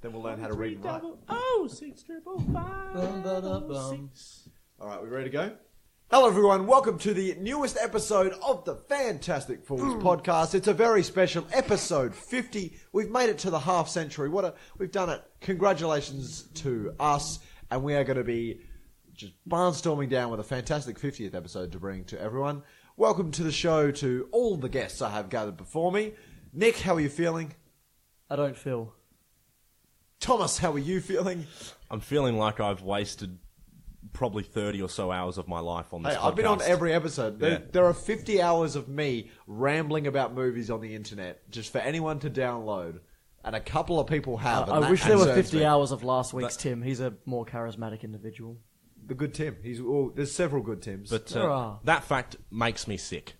Then we'll learn how to read and write. 65556. All right, we ready to go? Hello, everyone. Welcome to the newest episode of the Fantastic Fools podcast. It's a very special episode 50. We've made it to the half century. We've done it. Congratulations to us. And we are going to be just barnstorming down with a fantastic 50th episode to bring to everyone. Welcome to the show to all the guests I have gathered before me. Nick, how are you feeling? I don't feel. Thomas, how are you feeling? I'm feeling like I've wasted probably 30 or so hours of my life on this podcast. I've been on every episode. Yeah. There are 50 hours of me rambling about movies on the internet just for anyone to download. And a couple of people have. I wish there were 50 hours of last week's Tim. He's a more charismatic individual. The good Tim. There's several good Tims. But that fact makes me sick.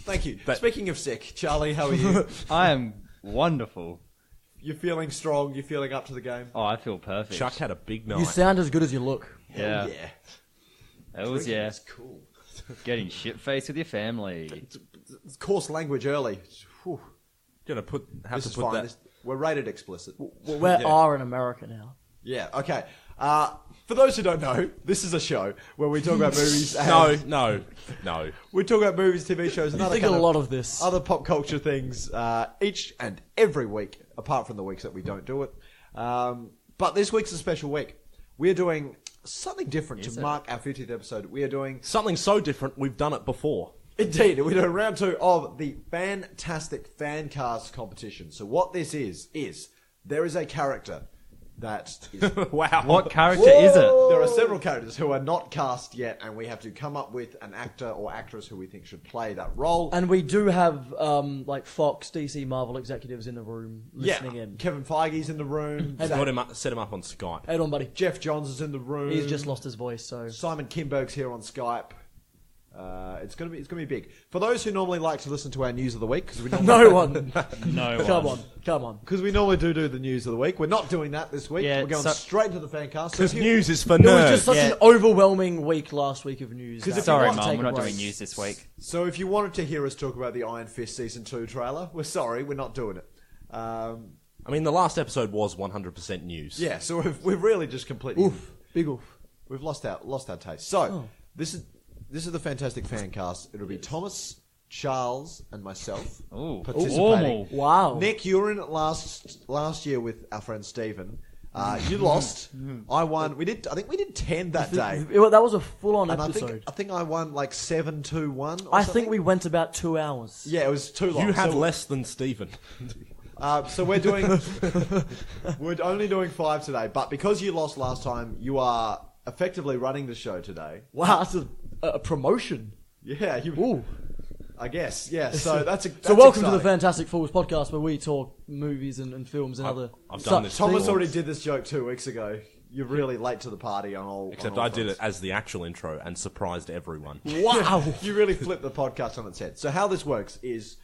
Thank you. Speaking of sick, Charlie, how are you? I am wonderful. You're feeling strong? You're feeling up to the game? Oh, I feel perfect. Chuck had a big night. You sound as good as you look. Yeah. Yeah. That was, yeah. That's cool. Getting shit-faced with your family. It's coarse language early. Whew. Gonna have This to is put fine. that. We're rated explicit. Well, we are in America now. Yeah, okay. For those who don't know, this is a show where we talk about movies. And No. we talk about movies, TV shows, and I other think a lot of this. other pop culture things each and every week, apart from the weeks that we don't do it. But this week's a special week. We're doing something different to mark our 50th episode. We are doing... Something so different, we've done it before. Indeed, we're doing round 2 of the Fantastic Fancast competition. So what this is there is a character that is... Wow. What character is it? There are several characters who are not cast yet, and we have to come up with an actor or actress who we think should play that role. And we do have like Fox, DC, Marvel executives in the room listening in. Kevin Feige's in the room. Set him up on Skype. Head on, buddy. Jeff Johns is in the room. He's just lost his voice, so... Simon Kinberg's here on Skype. It's gonna be big. For those who normally like to listen to our news of the week, because we normally No one. Come on. because we normally do the news of the week. We're not doing that this week. Yeah, We're going straight to the Fancast. Because So if you- news is for It was nerds. just such an overwhelming week last week of news. 'Cause that if we you Sorry, want had to Mum, take we're a not break. doing news this week. So if you wanted to hear us talk about the Iron Fist Season 2 trailer, we're sorry, we're not doing it. I mean, the last episode was 100% news. Yeah, so we've really just completely... Big oof. We've lost our taste. So, this is the Fantastic Fancast. It'll be Thomas, Charles, and myself Ooh. participating. Wow. Nick, you were in it last year with our friend Stephen. You lost. I won. I think we did 10 that day. That was a full-on And episode. I think I won like 7-2-1 I think we went about 2 hours. Yeah, it was too long. You have So- less than Stephen. So we're only doing 5 today, but because you lost last time, you are effectively running the show today. Wow, that's a promotion. Yeah, Ooh. I guess. Yeah, so that's So welcome to the exciting. Fantastic Fools podcast, where we talk movies and films and other... I've done this Thomas before. already did this joke 2 weeks ago. You're really late to the party on all. Except on all I did fronts. it as the actual intro and surprised everyone. Wow. You really flipped the podcast on its head. So how this works is,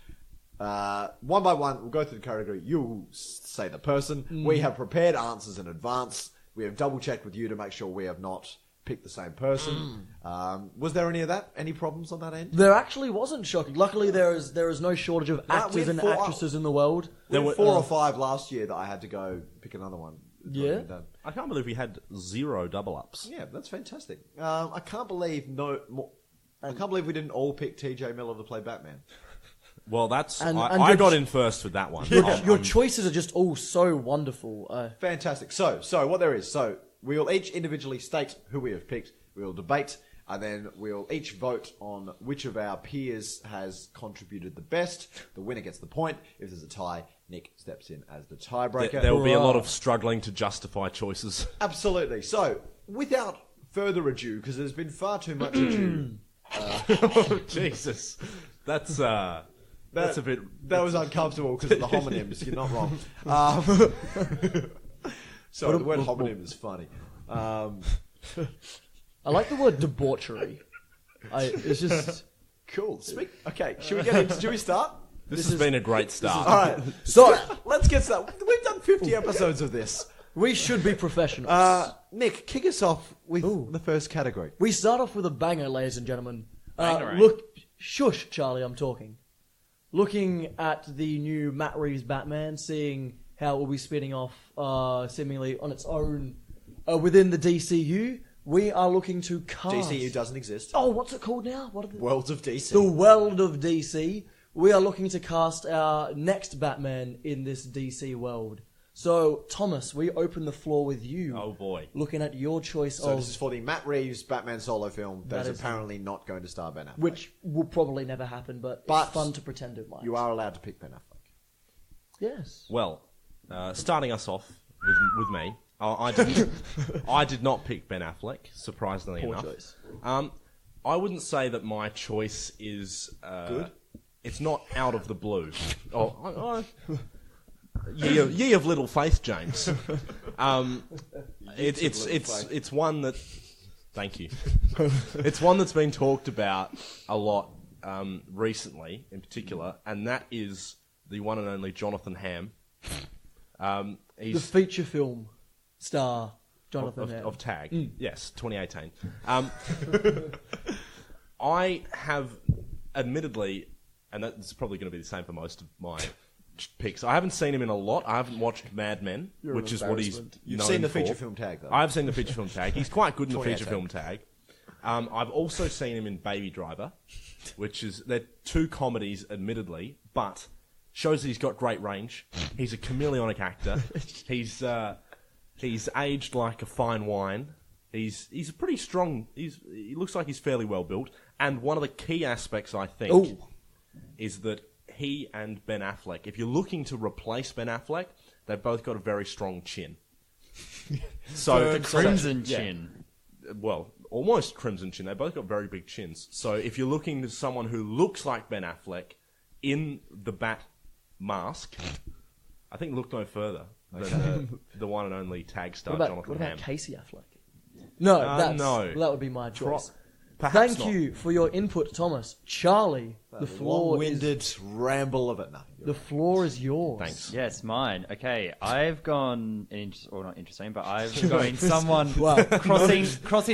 one by one, we'll go through the category. You say the person. We have prepared answers in advance. We have double checked with you to make sure we have not picked the same person. Was there any of that? Any problems on that end? There actually wasn't, shocking. Luckily, there is no shortage of we actors had and 4 actresses in the world. There were 4 or 5 last year that I had to go pick another one. It's already Yeah? been done. I can't believe we had 0 double-ups. Yeah, that's fantastic. I can't believe I can't believe we didn't all pick T.J. Miller to play Batman. Well, that's... And I your- got in first with that one. Your choices are just all so wonderful. Fantastic. So what there is, we will each individually state who we have picked. We will debate, and then we'll each vote on which of our peers has contributed the best. The winner gets the point. If there's a tie, Nick steps in as the tiebreaker. There will be a lot of struggling to justify choices. Absolutely. So, without further ado, because there's been far too much ado. Oh, Jesus. That's a bit... That was uncomfortable because of the homonyms. You're not wrong. So the word homonym is funny. I like the word debauchery. It's just... Cool. Okay, should we start? This has been a great start. All right. So let's get started. We've done 50 episodes of this. We should be professionals. Nick, kick us off with the first category. We start off with a banger, ladies and gentlemen. Bangerang. Shush, Charlie, I'm talking. Looking at the new Matt Reeves Batman, seeing how it will be spinning off seemingly on its own within the DCU. We are looking to cast... DCU doesn't exist. Oh, what's it called now? What are the... Worlds of DC. The world of DC. We are looking to cast our next Batman in this DC world. So, Thomas, we open the floor with you. Oh boy. Looking at your choice So of... this is for the Matt Reeves Batman solo film that That is is- apparently not going to star Ben Affleck. Which will probably never happen, but But it's fun to pretend it might. You are allowed to pick Ben Affleck. Yes. Well, starting us off with me, I did not pick Ben Affleck, surprisingly Poor enough. choice. I wouldn't say that my choice is Good? It's not out of the blue. Ye of little faith, James. It's one that. Thank you. It's one that's been talked about a lot recently, in particular, and that is the one and only Jonathan Hamm. The He's feature film star, Jonathan Hamm. of Tag. Yes, 2018. I have, admittedly, and that's probably going to be the same for most of my picks. I haven't seen him in a lot. I haven't watched Mad Men, You're which an is what he's embarrassment. You've known seen the for. feature film Tag, though. I've seen the feature film Tag. He's quite good in the feature 2018. film Tag. I've also seen him in Baby Driver, which is... They're two comedies, admittedly, but shows that he's got great range. He's a chameleonic actor. He's aged like a fine wine. He's a pretty strong... He looks like he's fairly well built. And one of the key aspects, I think, is that he and Ben Affleck, if you're looking to replace Ben Affleck, they've both got a very strong chin. So The crimson chin. Well, almost crimson chin. They both got very big chins. So if you're looking to someone who looks like Ben Affleck in the Bat mask, I think look no further than the one and only Tag star What Jonathan about Hamm. Casey Affleck? No, no. that would be my choice. Perhaps Thank not. you for your input, Thomas. Charlie, the floor is Long-winded ramble of it. No. the floor is yours. Thanks. Yes, mine. Okay, I've gone, or not interesting, but I've gone someone Wow. crossing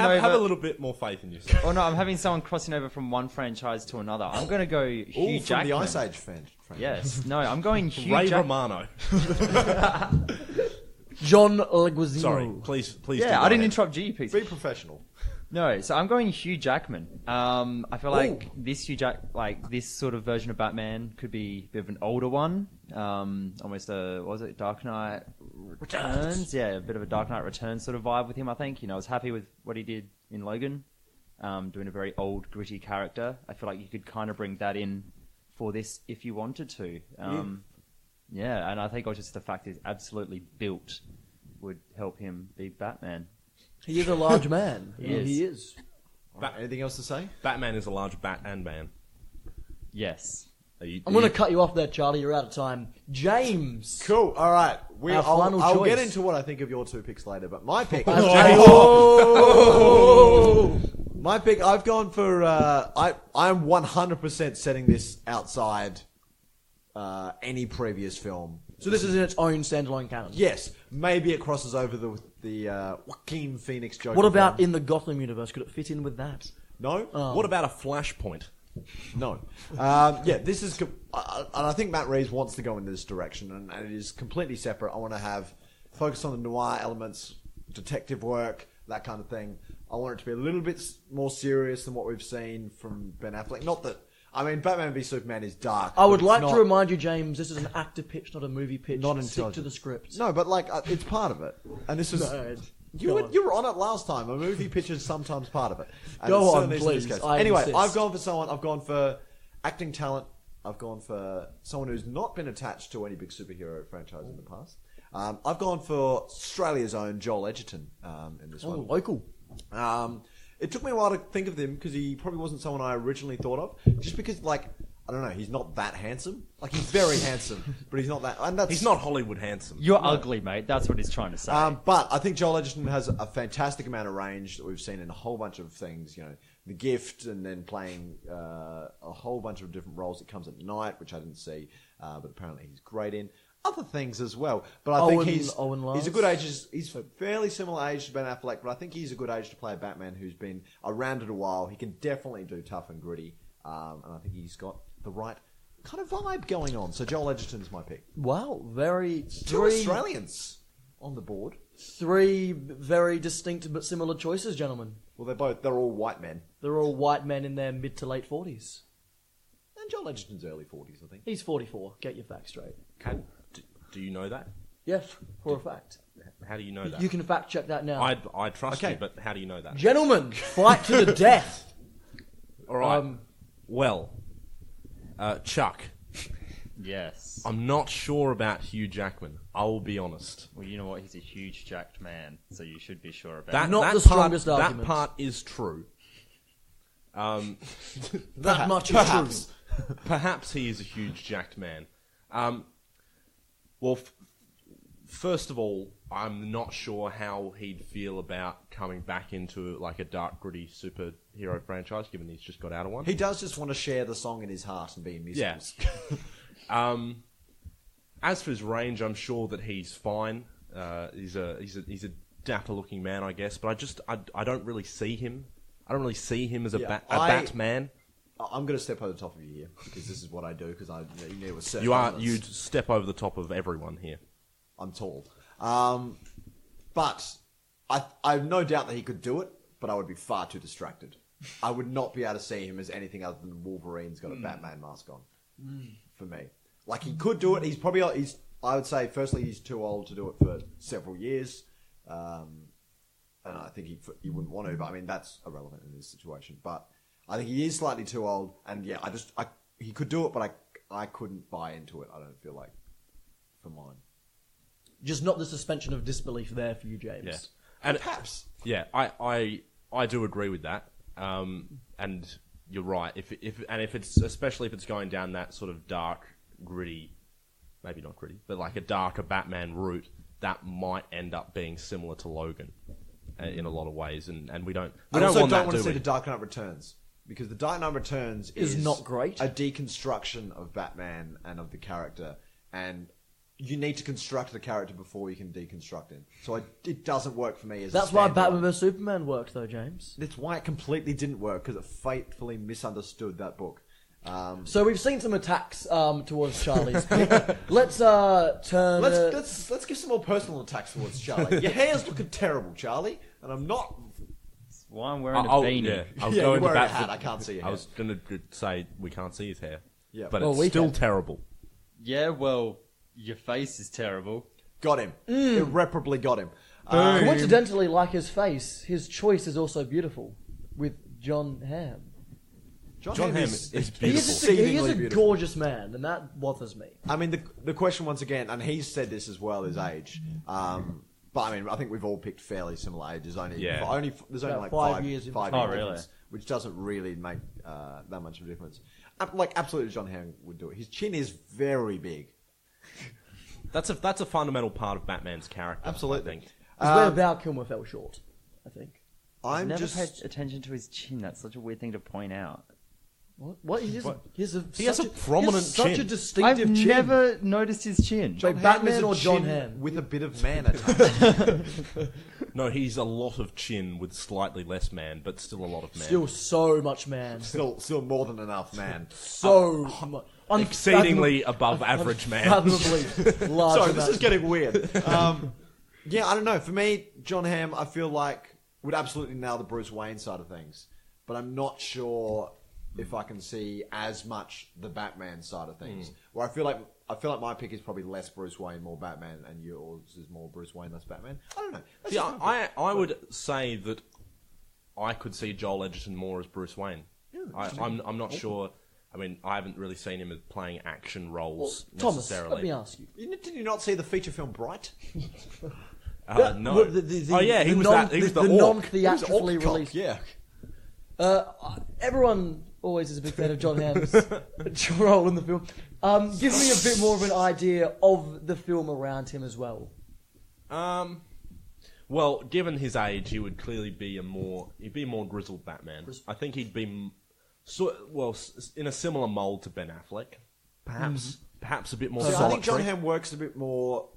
over. Have a little bit more faith in yourself. Oh no, I'm having someone crossing over from one franchise to another. I'm going to go Hugh All from Jackman. the Ice Age fan. Yes, no, I'm going Hugh Ray Jackman. Romano. John Leguizamo. Sorry, please. do Yeah, go I didn't ahead. interrupt you, piece. Be professional. No, so I'm going Hugh Jackman. I feel like this sort of version of Batman could be a bit of an older one. Almost what was it, Dark Knight Returns? Yeah, a bit of a Dark Knight Returns sort of vibe with him, I think. You know, I was happy with what he did in Logan, doing a very old, gritty character. I feel like you could kind of bring that in for this if you wanted to. Yeah, and I think just the fact he's absolutely built would help him be Batman. He is a large man. He is. Anything else to say? Batman is a large bat and man. Yes. I'm going to cut you off there, Charlie. You're out of time. James. Cool. All right. Our final I'll choice. get into what I think of your two picks later, but my pick... Oh! My pick, I've gone for... I'm 100% setting this outside any previous film. So this is in its own standalone canon. Yes, maybe it crosses over the Joaquin Phoenix Joker. What about film. in the Gotham universe? Could it fit in with that? No? What about a Flashpoint? No. Yeah, this is... and I think Matt Reeves wants to go in this direction, and it is completely separate. I want to have focus on the noir elements, detective work, that kind of thing. I want it to be a little bit more serious than what we've seen from Ben Affleck. Not that... I mean, Batman v Superman is dark. I would but like it's to not- remind you, James, this is an actor pitch, not a movie pitch. Not Stick to intelligent. the script. No, but like it's part of it, and this is you were on it last time. A movie pitch is sometimes part of it. And Go it on, certainly is in this please. case. I Anyway, insist. I've gone for someone. I've gone for acting talent. I've gone for someone who's not been attached to any big superhero franchise in the past. I've gone for Australia's own Joel Edgerton in this one. Local. It took me a while to think of him because he probably wasn't someone I originally thought of. Just because, like, I don't know, he's not that handsome. Like, he's very handsome, but he's not that. And that's He's not Hollywood handsome. You're ugly, mate. That's what he's trying to say. But I think Joel Edgerton has a fantastic amount of range that we've seen in a whole bunch of things. You know, The Gift, and then playing a whole bunch of different roles. It Comes at Night, which I didn't see, but apparently he's great in. Other things as well. But I think he's a good age. He's a fairly similar age to Ben Affleck, but I think he's a good age to play a Batman who's been around it a while. He can definitely do tough and gritty, and I think he's got the right kind of vibe going on. So Joel Edgerton's my pick. Wow, very Two Australians on the board. Three very distinct but similar choices, gentlemen. Well, they're all white men. They're all white men in their mid to late 40s. And Joel Edgerton's early 40s, I think. He's 44. Get your facts straight. Do you know that? Yes, for a fact. How do you know that? You can fact check that now. I trust you, but how do you know that? Gentlemen, fight to the death. All right. Chuck. Yes. I'm not sure about Hugh Jackman. I will be honest. Well, you know what? He's a huge jacked man, so you should be sure about That, it. Not that the part, strongest argument. That part is true. That much is true. Perhaps he is a huge jacked man. First of all, I'm not sure how he'd feel about coming back into like a dark, gritty superhero franchise, given he's just got out of one. He does just want to share the song in his heart and be in musicals. Yeah. As for his range, I'm sure that he's fine. He's a dapper-looking man, I guess, but I don't really see him. I don't really see him as a Batman. I'm going to step over the top of you here because this is what I do. Because you need a certain. You'd step over the top of everyone here. I'm tall, but I have no doubt that he could do it. But I would be far too distracted. I would not be able to see him as anything other than Wolverine's got a Batman mask on. For me, like he could do it. I would say, firstly, he's too old to do it for several years, and I think he wouldn't want to. But I mean, that's irrelevant in this situation. But I think he is slightly too old, and yeah, he could do it, but I couldn't buy into it. I don't feel like for mine. Just not the suspension of disbelief there for you, James. Yeah. And perhaps. Yeah, I do agree with that. And you're right. If it's especially if it's going down that sort of dark, gritty, maybe not gritty, but like a darker Batman route, that might end up being similar to Logan in a lot of ways, and we don't. We I also don't don't want to that, see do the Dark Knight Returns because the Dark Knight Returns is not great. A deconstruction of Batman and of the character, and you need to construct the character before you can deconstruct him. So it doesn't work for me as. That's why Batman vs Superman worked, though, James. That's why it completely didn't work because it fatefully misunderstood that book. So we've seen some attacks towards Charlie's pick. Let's turn. Let's give some more personal attacks towards Charlie. Your hair's looking terrible, Charlie, and I'm not. That's why I'm wearing a beanie. Yeah, I was Yeah, going you're to wearing a bat hat. for- I can't see your I hair. was going to say we can't see his hair. Yeah. But Well, it's we still can. terrible. Yeah, well, your face is terrible. Got him. Irreparably got him. Coincidentally, like his face, his choice is also beautiful with John Hamm. John Hamm is He beautiful. is he is Exceedingly a beautiful. gorgeous man, and that bothers me. I mean, the question once again, and he's said this as well, is age. But I mean, I think we've all picked fairly similar ages. There's only About like 5 5 years in five between. years Oh, really? difference, which doesn't really make that much of a difference. Like absolutely, John Hamm would do it. His chin is very big. That's a fundamental part of Batman's character. Absolutely. I think. It's where Val Kilmer fell short, I think. I'm Never just. paid attention to his chin. That's such a weird thing to point out. What? He has a prominent such a chin. distinctive I've chin. never noticed his chin. Wait, Hamm Batman is a or John chin Hamm? with a bit of man attached. No, he's a lot of chin with slightly less man, but still a lot of man. Still so much man. still more than enough man. So much. Exceedingly above average man. Unfathomably large. Sorry, this amount. is getting weird. Yeah, I don't know. For me, John Hamm, I feel like would absolutely nail the Bruce Wayne side of things, but I'm not sure if I can see as much the Batman side of things. Where I feel like my pick is probably less Bruce Wayne, more Batman, and yours is more Bruce Wayne, less Batman. I don't know. That's See, just my pick. I would say that I could see Joel Edgerton more as Bruce Wayne. I'm not sure. I mean, I haven't really seen him as playing action roles Thomas, necessarily. let me ask you. Did you not see the feature film Bright? No. Well, He was the orc. non-theatrically Orc cock, released. yeah. Everyone always is a big fan of John Hamm's role in the film. Give me a bit more of an idea of the film around him as well. Well, given his age, he would clearly be a more grizzled Batman. I think he'd be in a similar mold to Ben Affleck, perhaps a bit more. So I solitary. think John Hamm works a bit more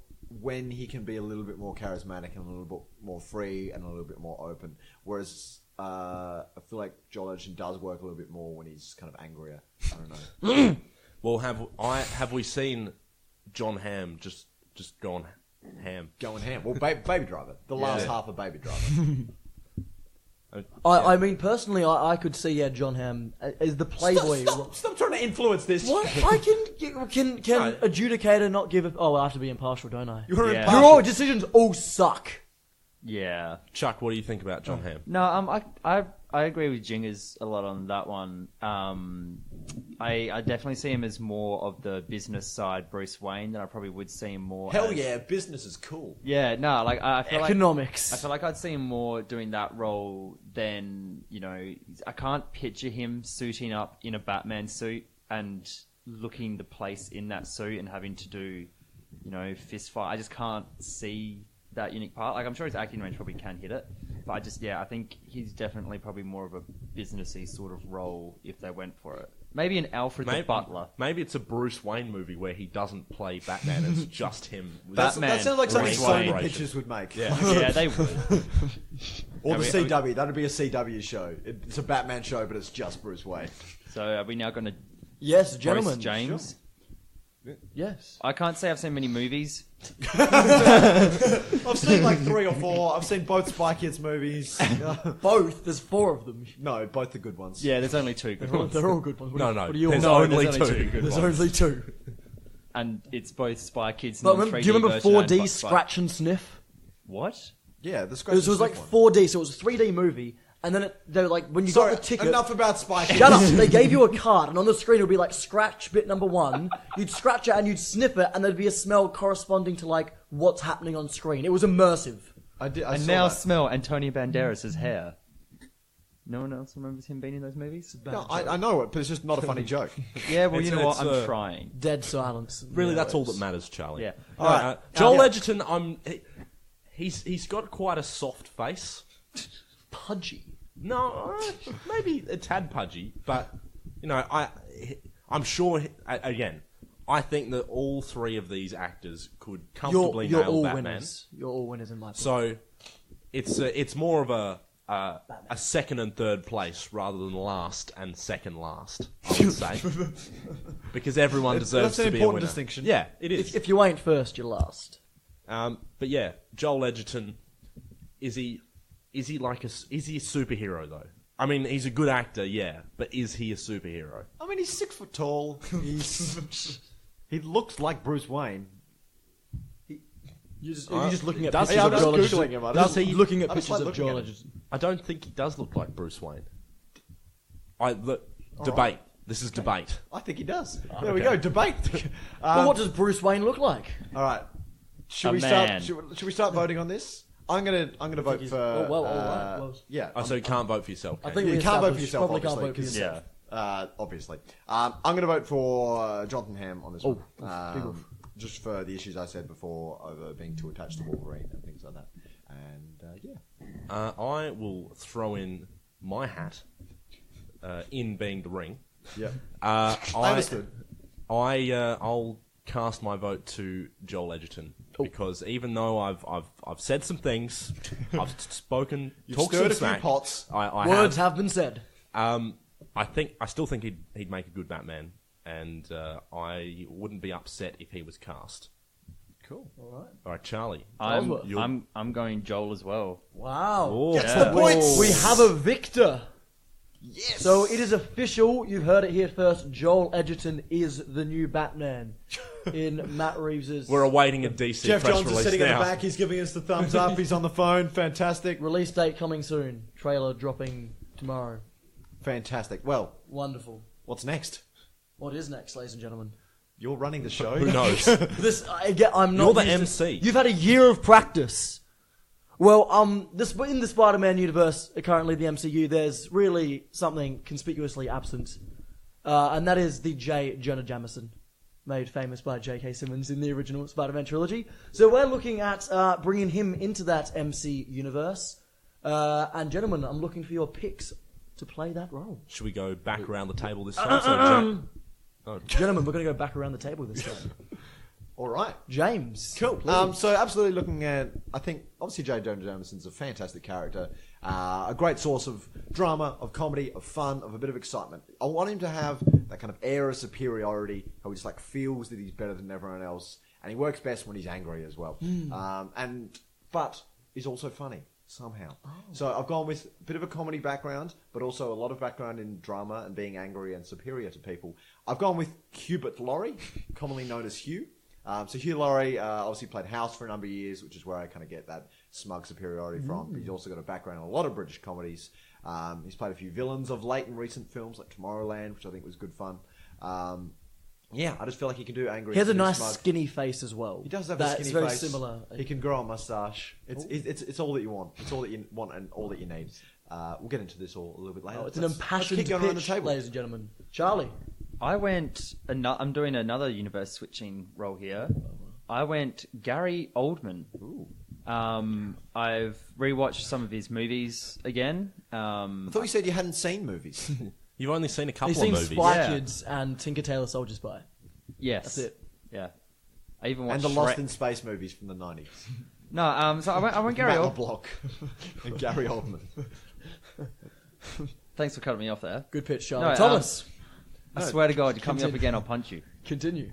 when he can be a little bit more charismatic and a little bit more free and a little bit more open. Whereas I feel like Joel Edgerton does work a little bit more when he's kind of angrier. I don't know. Well, have we seen John Hamm just gone ham? Going ham. Well, Baby Driver. The last half of Baby Driver. I mean, personally, I could see John Hamm as the playboy. Stop trying to influence this. What? I can adjudicator not give a... Oh, I have to be impartial, don't I? You're Yeah. impartial. Your decisions all suck. Yeah. Chuck, what do you think about John Hamm? No, I agree with Jingers a lot on that one. I definitely see him as more of the business side Bruce Wayne than I probably would see him more. Hell as, yeah, business is cool. Yeah, no, like I feel Economics. I feel like I'd see him more doing that role than I can't picture him suiting up in a Batman suit and looking the place in that suit and having to do, fist fight. I just can't see that unique part. Like I'm sure his acting range probably can hit it, but I think he's definitely probably more of a businessy sort of role if they went for it. Maybe an Alfred the Butler. Maybe it's a Bruce Wayne movie where he doesn't play Batman. It's just him. That sounds like something Bruce Sony Wayne. Pictures would make. Yeah. Yeah, they would. Or the CW. That'd be a CW show. It's a Batman show, but it's just Bruce Wayne. So are we now going to Yes, gentlemen. Bruce James? Sure. Yes. I can't say I've seen many movies. I've seen like 3 or 4. I've seen both Spy Kids movies. Both. There's 4 of them. No, both the good ones. Yeah, there's only 2 good ones. They're all good ones. No, What do you there's all only there's two. only 2 good There's ones. only 2. And it's both Spy Kids But and remember, 3D do you remember version 4D and Scratch and Sniff? What? Yeah, the It Scratch was like 4D, so it was a 3D movie, and then they were like, when you Sorry, got the ticket... enough about Spy Kids. Shut up! They gave you a card, and on the screen it would be like, scratch bit number 1, you'd scratch it and you'd sniff it, and there'd be a smell corresponding to like, what's happening on screen. It was immersive. I And saw now that. smell Antonio Banderas' hair. No one else remembers him being in those movies? No, I know it, but it's just not a funny joke. Yeah, well, you know what? it's, I'm trying. Dead silence. Really, that's all that matters, Charlie. Yeah. All Alright. right. Joel Edgerton, he's got quite a soft face. Pudgy. No, maybe a tad pudgy, but I'm sure. Again, I think that all 3 of these actors could comfortably You're nail all Batman. winners. You're all winners in my book. So it's more of a second and third place rather than last and second last, I would say, because everyone deserves That's an to be a important winner. distinction. Yeah, it is. If you ain't first, you're last. But yeah, Joel Edgerton, is he a superhero though? I mean, he's a good actor, yeah, but is he a superhero? I mean, he's 6 foot tall. He looks like Bruce Wayne. You're just looking at does pictures he? of I'm Joel just Edgerton. Googling him. I Does just- he looking at I just pictures like of looking Joel at him. Edgerton? I don't think he does look like Bruce Wayne. Debate. This is debate. I think he does. There we go. Debate. Well, what does Bruce Wayne look like? All right. Should A we man. start? Should we start voting on this? I'm gonna vote for. well. Yeah. Oh, so you can't vote for yourself. I can think you? You we can't vote for established yourself, probably can't obviously, vote for yourself. Obviously. I'm going to vote for Jonathan Hamm on this one. big oof. Just for the issues I said before over being too attached to Wolverine and things like that. And yeah. I will throw in my hat, in being the ring. Yeah. I understood. I'll cast my vote to Joel Edgerton because even though I've said some things, I've spoken, You've talked stirred some a few smack. pots. I Words have been said. I still think he'd make a good Batman, and I wouldn't be upset if he was cast. Cool. All right. Charlie. I'm going Joel as well. Wow. Oh, Gets the points. We have a victor. Yes. So it is official. You've heard it here first. Joel Edgerton is the new Batman in Matt Reeves's We're awaiting a DC Jeff press Johns is release sitting in now. the back. He's giving us the thumbs up. He's on the phone. Fantastic. release date coming soon. Trailer dropping tomorrow. Fantastic. Well, Wonderful. what's next? What is next, ladies and gentlemen? You're running the show. Who knows? I'm not. You're the used to- MC. You've had a year of practice. Well, in the Spider-Man universe, currently the MCU, there's really something conspicuously absent, and that is the Jonah Jameson, made famous by J.K. Simmons in the original Spider-Man trilogy. So we're looking at bringing him into that MC universe, and gentlemen, I'm looking for your picks to play that role. Should we go back around the table this time? So Gentlemen, we're going to go back around the table this time. All right. James. Cool. please. So absolutely looking at, I think, obviously J. Jonah Jameson's a fantastic character, a great source of drama, of comedy, of fun, of a bit of excitement. I want him to have that kind of air of superiority, how he just like feels that he's better than everyone else, and he works best when he's angry as well. But he's also funny somehow. So I've gone with a bit of a comedy background, but also a lot of background in drama and being angry and superior to people. I've gone with Hubert Laurie, commonly known as Hugh. So Hugh Laurie obviously played House for a number of years, which is where I kind of get that smug superiority from. But he's also got a background in a lot of British comedies. He's played a few villains of late in recent films, like Tomorrowland, which I think was good fun. Yeah, I just feel like he can do angry. He has a and do nice smug. skinny face as well. He does have That's a skinny very face. similar. He can grow a mustache. It's all that you want. It's all that you want and all that you need. We'll get into this all a little bit later. It's an Let's impassioned keep going around the pitch, table. ladies and gentlemen. Charlie. I'm doing another universe switching role here. I went Gary Oldman. I've rewatched some of his movies again. I thought you said you hadn't seen movies. You've only seen a couple He's of seen movies. Spy Yeah. Kids and Tinker Tailor Soldier Spy. Yes, That's it. Yeah, I even and watched the Lost Shrek. in Space movies from the 90s. No, so I went Gary Matt Oldman. LeBlanc and Gary Oldman. Thanks for cutting me off there. Good pitch, Charlie. No, Thomas. I swear to God, you cut me up again, I'll punch you. Continue.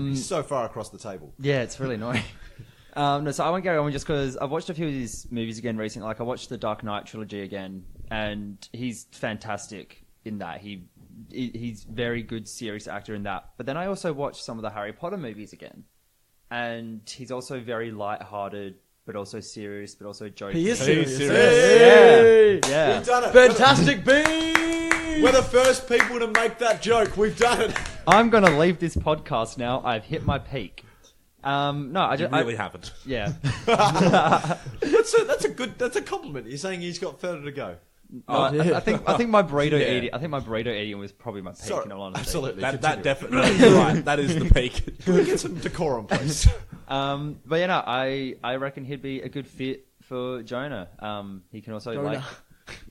He's so far across the table. Yeah, it's really annoying. No, so I went Gary Oldman just because I've watched a few of his movies again recently. Like I watched the Dark Knight trilogy again, and he's fantastic in that. He's very good, serious actor in that. But then I also watched some of the Harry Potter movies again, and he's also very light-hearted, but also serious, but also joking. He is He's serious. serious. Yeah. We've done it. Fantastic Beast! We're the first people to make that joke. We've done it. I'm gonna leave this podcast now. I've hit my peak. No, I You just really haven't. yeah. That's a compliment. You're saying he's got further to go. I think my burrito Yeah. eating. I think my burrito eating was probably my peak. Sorry, In all honesty. absolutely. That definitely is right. That is the peak. Can we get some decorum, please? But yeah, no, I reckon he'd be a good fit for Jonah. He can also like Jonah.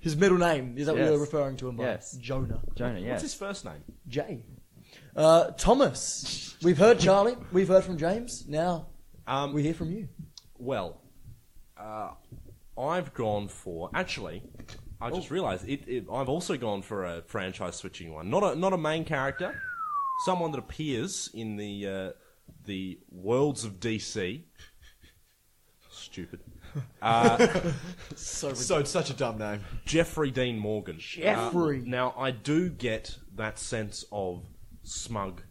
His middle name. Is that what Yes. you're referring to him by? Yes. Jonah. Jonah. What's Yes. his first name? Jay. Thomas. We've heard Charlie. We've heard from James. Now we hear from you. Well, I've gone for actually. I just realised I've also gone for a franchise switching one. Not a main character, someone that appears in the worlds of DC. Stupid. So it's such a dumb name. Jeffrey Dean Morgan. Jeffrey. Now I do get that sense of smug,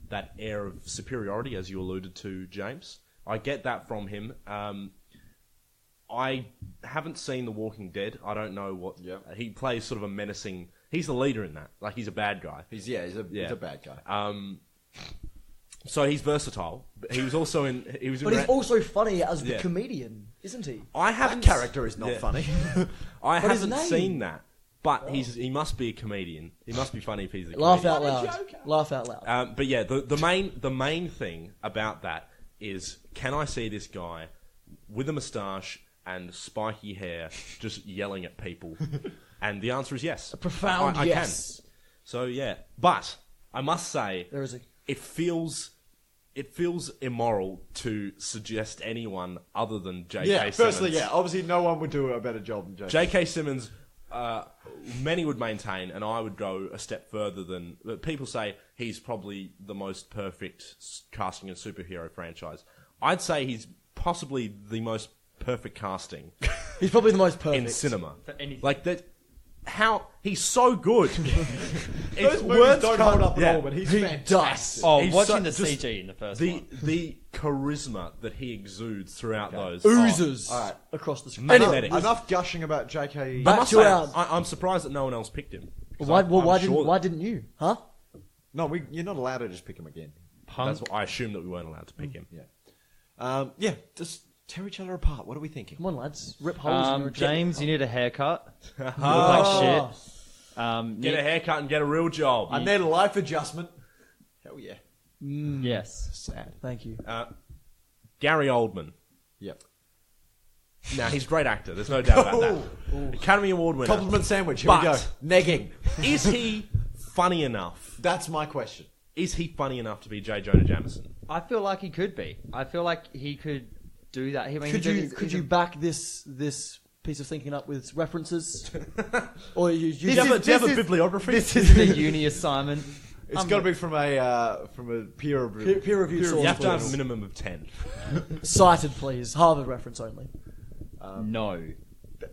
that air of superiority, as you alluded to, James. I get that from him. I haven't seen The Walking Dead. I don't know what he plays. Sort of a menacing. He's the leader in that. Like he's a bad guy. He's a bad guy. So he's versatile. But he was also in. But he's also funny as the Yeah. comedian, isn't he? I haven't. That character is not Yeah. funny. I But his haven't name- seen that. But he must be a comedian. He must be funny if he's a comedian. Laugh out loud. Laugh out loud. But yeah, the main thing about that is, can I see this guy with a moustache and spiky hair just yelling at people? And the answer is yes. A profound I yes. can. So yeah, but I must say, There is a... it feels immoral to suggest anyone other than J.K. Simmons. Firstly, obviously no one would do a better job than J.K. J.K. Simmons, many would maintain, and I would go a step further than... People say he's probably the most perfect casting in a superhero franchise. I'd say he's possibly the most perfect casting He's probably the most perfect. in cinema. For anything. Like that... How... He's so good. Those movies don't hold up at Yeah. all, but he's He fantastic. does. Oh, He's watching so- the just CG in the first The one. the charisma that he exudes throughout those... Oozes all right. across the screen. Magnetic. Enough gushing about J.K. Back I must to say, our- I'm surprised that no one else picked him. Why sure why didn't you? Huh? No, you're not allowed to just pick him again. That's what I assumed that we weren't allowed to pick him. Yeah. Just tear each other apart. What are we thinking? Come on, lads. Rip holes in your James, you need a haircut. You look Oh. like shit. Get a haircut and get a real job. I need a life adjustment. Hell yeah. Yes. Sad. Thank you. Gary Oldman. Yep. Now, he's a great actor. There's no doubt about that. Academy Award winner. Compliment sandwich. Here But- we go. Negging. Is he funny enough? That's my question. Is he funny enough to be J. Jonah Jameson? I feel like he could be. I feel like he could do that. I mean, Could you back this piece of thinking up with references? Or you Do you have a bibliography? This is a uni assignment. It's got to be from a peer review. peer review source? You have to have a please. minimum of 10. Cited, please. Harvard reference only. No.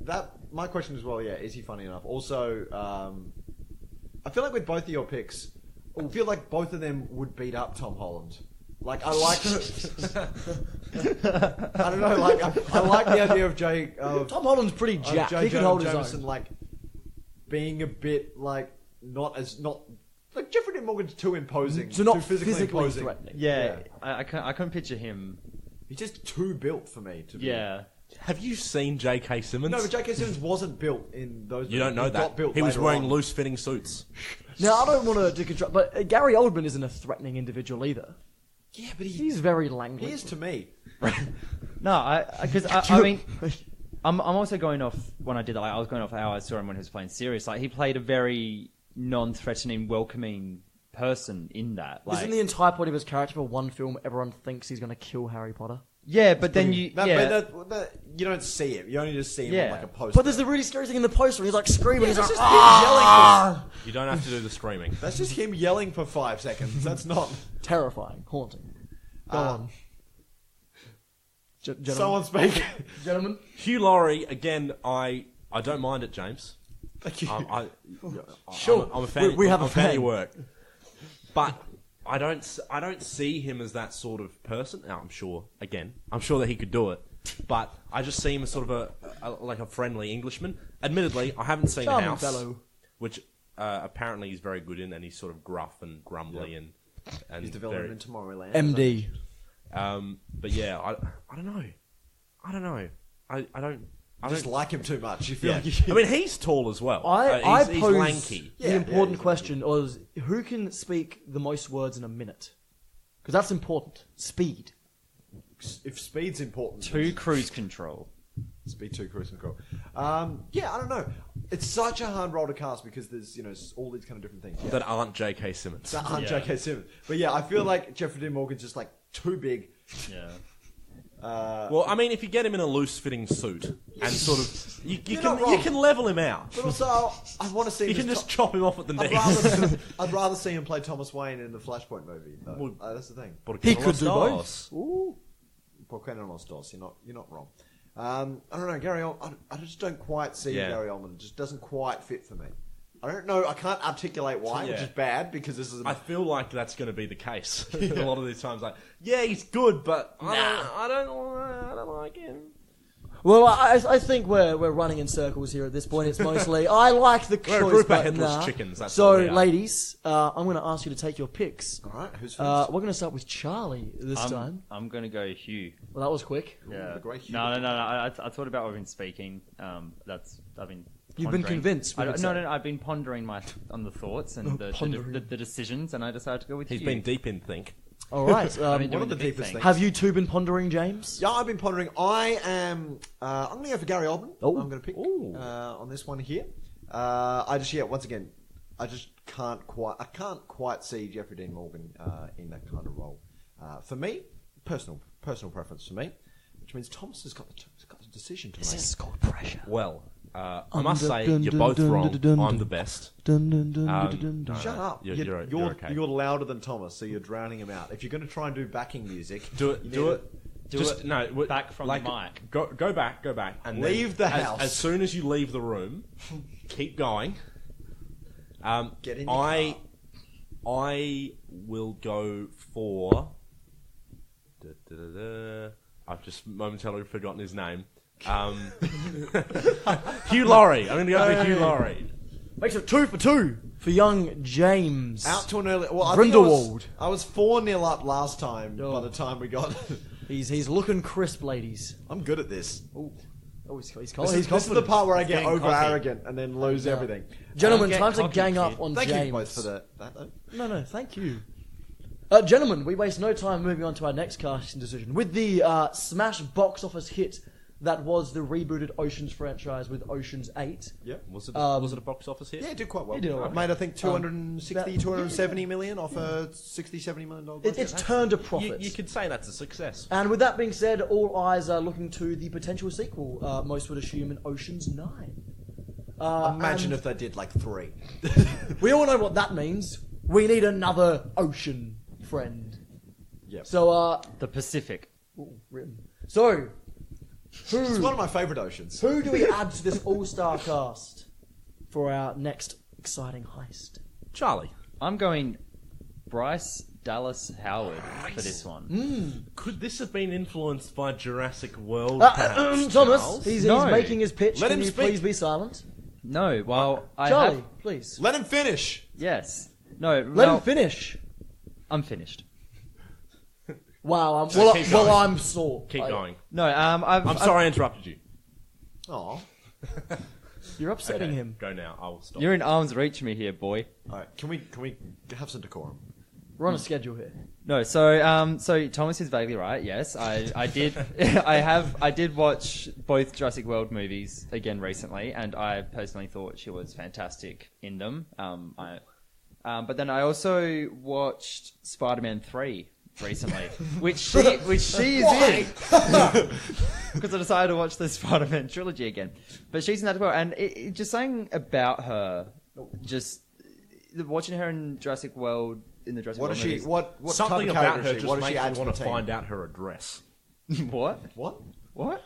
That my question as well. Yeah, is he funny enough? Also, I feel like with both of your picks, I feel like both of them would beat up Tom Holland. Like I like, I don't know. Like I like the idea of Tom Holland's pretty jacked. He can hold his Jameson, own. like being a bit like not like Jeffrey Dean Morgan's too imposing, So not too physically imposing. threatening. Yeah, I can't picture him. He's just too built for me. To be. Yeah. Have you seen J.K. Simmons? No, but J.K. Simmons wasn't built in those. You don't know He got that. built He was later wearing on. loose-fitting suits. Now, I don't want to deconstruct, but Gary Oldman isn't a threatening individual either. Yeah, but He's very languid. he is to me. No, because I mean, I'm also going off when I did that. Like, I was going off how I saw him when he was playing serious. Like he played a very non-threatening, welcoming person in that. Like, Isn't the entire point of his character for one film everyone thinks he's going to kill Harry Potter? yeah, but then you But you don't see it. You only just see him on Yeah. like a poster. But there's the really scary thing in the poster. He's like screaming. He's that's like, just him yelling. You don't have to do the screaming. That's just him yelling for 5 seconds. That's not. terrifying, haunting. Go on. Gentlemen. Someone speak. Gentlemen. Hugh Laurie, again, I don't mind it, James. Thank you. Sure. I'm a fan. We have I'm a a fan of fan. your work, but I don't see him as that sort of person. Now, I'm sure that he could do it, but I just see him as sort of like a friendly Englishman. Admittedly, I haven't seen Charming House, fellow. which apparently he's very good in, and he's sort of gruff and grumbly and He's developing very, in Tomorrowland. MD. but yeah, I don't know. I don't. I just like him too much. You feel Yeah. like you I mean, he's tall as well. I He's pose lanky. the important question was who can speak the most words in a minute? Because that's important. Speed. if speed's important. 2 cruise control. Speed 2 cruise control. Yeah, I don't know. It's such a hard role to cast because there's all these kind of different things. Yeah. That aren't J.K. Simmons. That aren't Yeah. J.K. Simmons. But yeah, I feel like Jeffrey Dean Morgan's just like too big. Yeah. Well, I mean, if you get him in a loose-fitting suit and sort of, you You're not wrong. can level him out. But also, I want to see. You him can as just chop him off at the I'd knees. rather see him play Thomas Wayne in the Flashpoint movie. Though. Well, That's the thing. He could do both. Ooh, Volcano Los Dos. You're not wrong. I don't know, Gary. I just don't quite see Yeah. Gary Oldman. It just doesn't quite fit for me. I don't know. I can't articulate why, which Yeah. is bad because this is. I feel like that's going to be the case a lot of these times. Like, yeah, he's good, but I don't like him. Well, I think we're running in circles here at this point. It's mostly I like the We're a choice, group of but headless nah. chickens, that's So, what we are. ladies, I'm going to ask you to take your picks. All right, who's We're first? going to start with Charlie this time. I'm gonna go Hugh. Well, that was quick. Yeah. the great Hugh. No. I thought about what I've been speaking. I've been. You've been pondering. convinced, we could say. No. I've been pondering on the thoughts and Pondering. the decisions, and I decided to go with He's Hugh. been deep in think. All right. I've been one of doing the the big deepest thing. things. Have you two been pondering, James? Yeah, I've been pondering. I'm going to go for Gary Oldman. Oh. I'm going to pick Ooh. on this one here. Once again, I just can't quite see Jeffrey Dean Morgan in that kind of role. For me, personal preference for me, which means Thomas has got the decision to make. This is called pressure. Well, I must say, you're both wrong. I'm the best. No, Shut up! You're okay. You're louder than Thomas, so you're drowning him out. If you're going to try and do backing music, Do it. you Do need it. Just no. back from the mic. Go back, and Leave then, the house. As soon as you leave the room, keep going. Get in your car. I will go for. I've just momentarily forgotten his name. Hugh Laurie. I'm going to go for Hugh Laurie. Makes it 2 for 2 for young James. Out to an early. Well, I Grindelwald. think I was 4-0 up last time. Oh. By the time we got, He's looking crisp, ladies. I'm good at this. Oh, he's This confident. is the part where I get getting over cocky. arrogant and then lose everything. Gentlemen, Get time to cocky, gang kid. up on Thank James. you both for that. Though. No, thank you. Gentlemen, we waste no time moving on to our next casting decision. With the smash box office hit that was the rebooted Oceans franchise with Oceans 8. Yep. Was it a box office hit? Yeah, it did quite well. It did all right. It made, I think, 260, that- 270 million off a 60, 70 million dollar budget. It's turned a profit. You could say that's a success. And with that being said, all eyes are looking to the potential sequel, most would assume in Oceans 9. Imagine and if they did like 3. we all know what that means. We need another ocean friend. Yep. So, The Pacific. So, It's one of my favourite oceans. who do we add to this all-star cast for our next exciting heist? Charlie, I'm going Bryce Dallas Howard for this one. could this have been influenced by Jurassic World? Perhaps, Thomas, Charles? he's No. making his pitch. Let Can him you speak. please be silent? No, well, I Charlie, have... please. Let him finish. Yes. No, Let him finish. I'm finished. Wow, So keep going. I'm sore. Keep going. No, I'm sorry I interrupted you. Oh. You're upsetting Okay, him. Go now. I will stop. You're in arm's reach of me here, boy. All right. Can we have some decorum? We're on a schedule here. No, so Thomas is vaguely right. Yes, I did. I did watch both Jurassic World movies again recently, and I personally thought she was fantastic in them. But then I also watched Spider-Man 3 recently, which she is in, because I decided to watch the Spider-Man trilogy again. But she's in that as well, and it just saying about her, just watching her in Jurassic World. In the Jurassic What World is she? movies. What Something type of about character her is she? just What does makes she add me to want the to team? find out her address. What? What? What?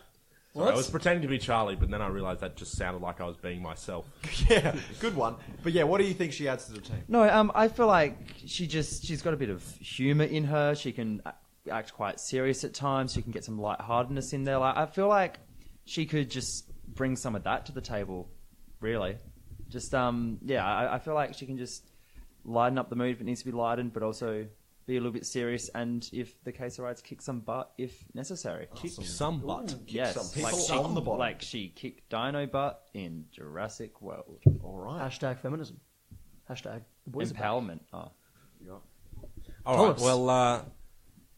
Sorry, I was pretending to be Charlie, but then I realised that just sounded like I was being myself. Yeah, good one. But yeah, what do you think she adds to the team? No, I feel like she's got a bit of humour in her. She can act quite serious at times. She can get some lightheartedness in there. Like, I feel like she could just bring some of that to the table. Really, just I feel like she can just lighten up the mood if it needs to be lightened, but also be a little bit serious, and if the case arises, kick some butt if necessary. Kick some butt. Yes, some people like on the bottom. like she kicked Dino butt in Jurassic World. All right. Hashtag feminism. Hashtag the boys are back. Empowerment. Oh. All right. Thomas. Well,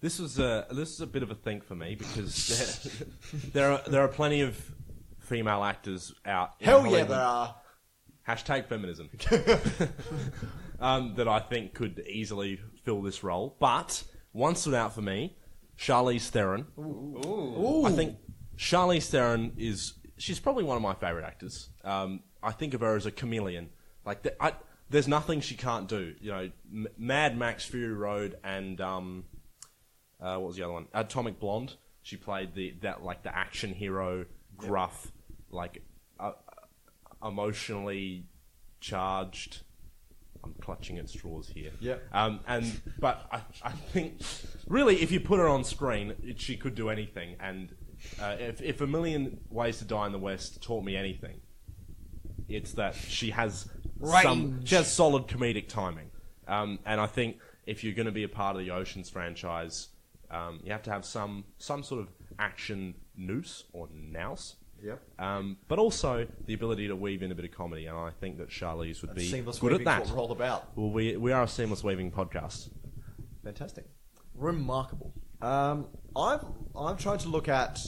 this is a bit of a thing for me because there are plenty of female actors out. in Hell yeah, Hollywood. there are. Hashtag feminism. That I think could easily fill this role. But one stood out for me, Charlize Theron. Ooh. I think Charlize Theron she's probably one of my favourite actors. I think of her as a chameleon. Like, there's nothing she can't do. You know, Mad Max, Fury Road, and what was the other one? Atomic Blonde. She played the action hero, gruff, emotionally charged. I'm clutching at straws here. Yeah. But I think really, if you put her on screen, she could do anything. And if A Million Ways to Die in the West taught me anything, it's that she has solid comedic timing. And I think if you're going to be a part of the Oceans franchise, you have to have some sort of action nous or nous. Yep. But also the ability to weave in a bit of comedy, and I think that Charlize would be Seamless good at weaving's that. what we're all about. Well, we are a seamless weaving podcast. Fantastic. Remarkable. I've tried to look at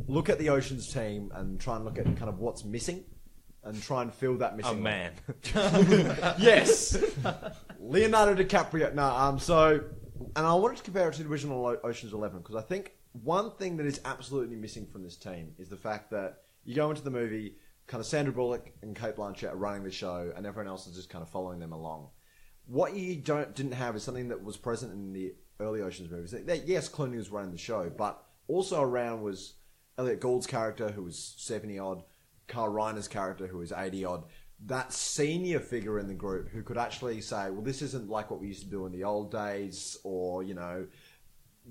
the Oceans team and try and look at kind of what's missing, and try and fill that missing. Oh man, Yes, Leonardo DiCaprio. And I wanted to compare it to the original Ocean's 11 because I think one thing that is absolutely missing from this team is the fact that you go into the movie, kind of Sandra Bullock and Cate Blanchett are running the show, and everyone else is just kind of following them along. What you didn't have is something that was present in the early Ocean's movies. Yes, Clooney was running the show, but also around was Elliot Gould's character, who was 70-odd, Carl Reiner's character, who was 80-odd. That senior figure in the group who could actually say, well, this isn't like what we used to do in the old days, or, you know,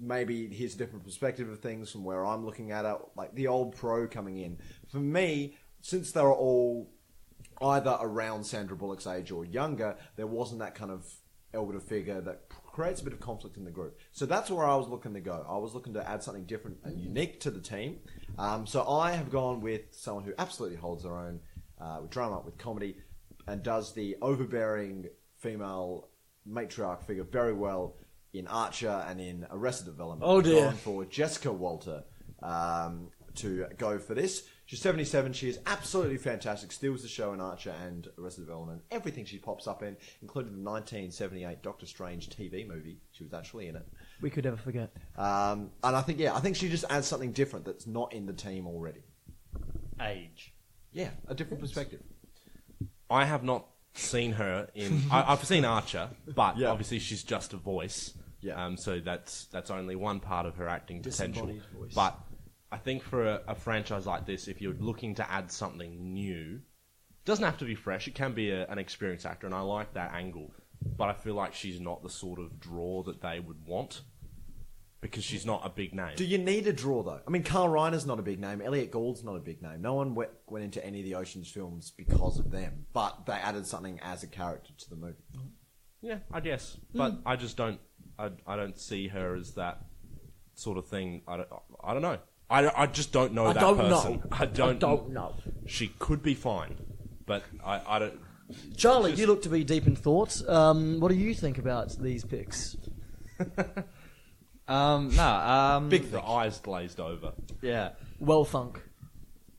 maybe here's a different perspective of things from where I'm looking at it, like the old pro coming in. For me, since they were all either around Sandra Bullock's age or younger, there wasn't that kind of elder figure that creates a bit of conflict in the group. So that's where I was looking to go. I was looking to add something different and unique to the team. So I have gone with someone who absolutely holds their own with drama, with comedy, and does the overbearing female matriarch figure very well in Archer and in Arrested Development. Oh, dear. Gone for Jessica Walter to go for this. She's 77. She is absolutely fantastic. Steals the show in Archer and Arrested Development. Everything she pops up in, including the 1978 Doctor Strange TV movie. She was actually in it. We could never forget. And I think she just adds something different that's not in the team already. Age. Yeah, a different perspective. I have not seen her in... I've seen Archer, but Yeah. obviously she's just a voice. Yeah. So that's only one part of her acting potential. Disembodied voice. But I think for a franchise like this, if you're looking to add something new, it doesn't have to be fresh. It can be an experienced actor, and I like that angle. But I feel like she's not the sort of draw that they would want because she's not a big name. Do you need a draw, though? I mean, Carl Reiner's not a big name. Elliot Gould's not a big name. No one went into any of the Ocean's films because of them, but they added something as a character to the movie. Yeah, I guess. But I just don't... I don't see her as that sort of thing. I don't know. I just don't know that person. I don't know. She could be fine, but I don't... Charlie, you look to be deep in thought. What do you think about these picks? Big The eyes glazed over. Yeah. Well thunk.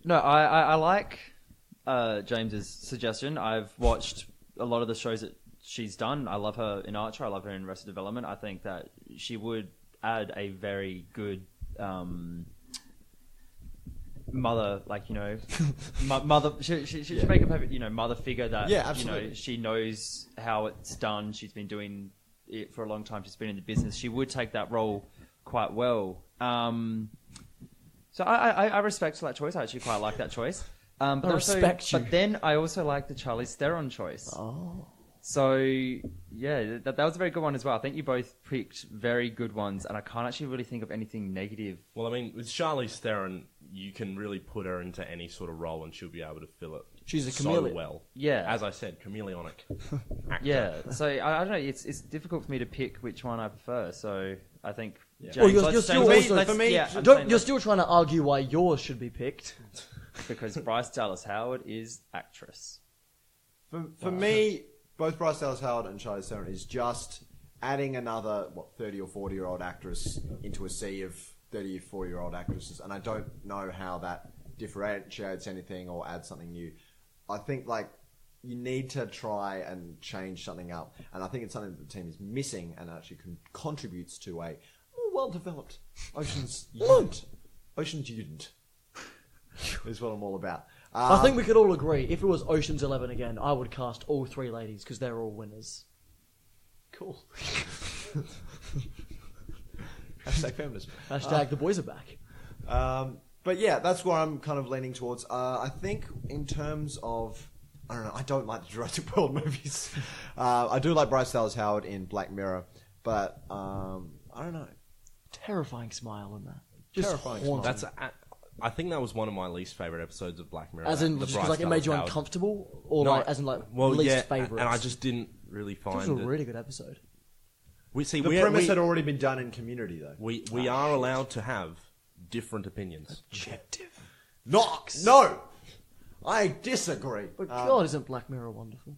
No, I like James's suggestion. I've watched a lot of the shows that she's done. I love her in Archer. I love her in Arrested Development. I think that she would add a very good mother, like, you know, mother. She should make a perfect, you know, mother figure that, Yeah, absolutely. you know, she knows how it's done. She's been doing it for a long time. She's been in the business. She would take that role quite well. So I respect that choice. I actually quite like that choice. But I respect you. But then I also like the Charlize Theron choice. Oh. So, yeah, that was a very good one as well. I think you both picked very good ones, and I can't actually really think of anything negative. Well, I mean, with Charlize Theron, you can really put her into any sort of role and she'll be able to fill it She's a so chameleon. well. Yeah. As I said, chameleonic actor. Yeah, so I don't know. It's difficult for me to pick which one I prefer. So I think James, Well, you're let's- still James, also- let's- for me, yeah, I'm Don't, saying you're that still trying to argue why yours should be picked. because Bryce Dallas Howard is actress. For me, both Bryce Dallas Howard and Charlize Theron is just adding another 30 or 40-year-old actress into a sea of 30 or 40-year-old actresses, and I don't know how that differentiates anything or adds something new. I think you need to try and change something up, and I think it's something that the team is missing and actually contributes to a more well-developed Ocean's unit. Ocean's unit is what I'm all about. I think we could all agree, if it was Ocean's 11 again, I would cast all three ladies because they're all winners. Cool. Hashtag feminism. Hashtag the boys are back. But yeah, that's where I'm kind of leaning towards. I think in terms of, I don't know, I don't like the Jurassic World movies. I do like Bryce Dallas Howard in Black Mirror, but I don't know. Terrifying smile in that. Terrifying haunting. That's I think that was one of my least favourite episodes of Black Mirror. As in, the just Bryce 'cause, like, it made you Dallas Howard. uncomfortable? Or No, as in, least yeah, favourite? and I just didn't really It find was a it. really good episode. We see The premise had already been done in Community, though. we are allowed to have different opinions. Objective. No! I disagree. But God, isn't Black Mirror wonderful?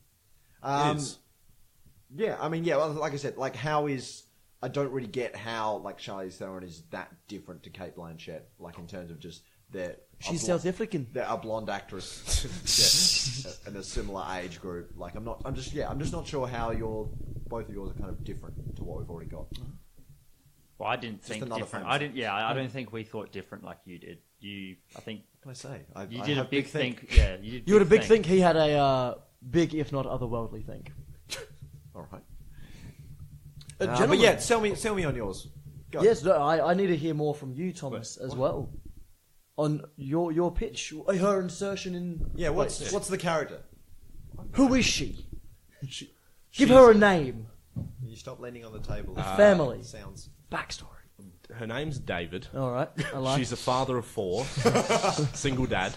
It is. Yeah, I mean, well, like I said, I don't really get how, Charlize Theron is that different to Cate Blanchett, in terms of just She's South African. They're a blonde actress in a similar age group. I'm just not sure how both of yours are kind of different to what we've already got. Well, I didn't think another different. fantasy. I didn't. Yeah, I don't think we thought different like you did. I think What can I say? you I did a have big think. Yeah, you did. You had a big think, he had a big, if not otherworldly think. All right. Gentlemen. But yeah, sell me on yours. Go. Yes, no, I need to hear more from you, Thomas, as well. On your pitch, her insertion in... Yeah, what's the character? Who is she? She's- Give her a name. You stop leaning on the table. A family. Sounds. Backstory. Her name's David. All right, I like She's a father of 4, single dad.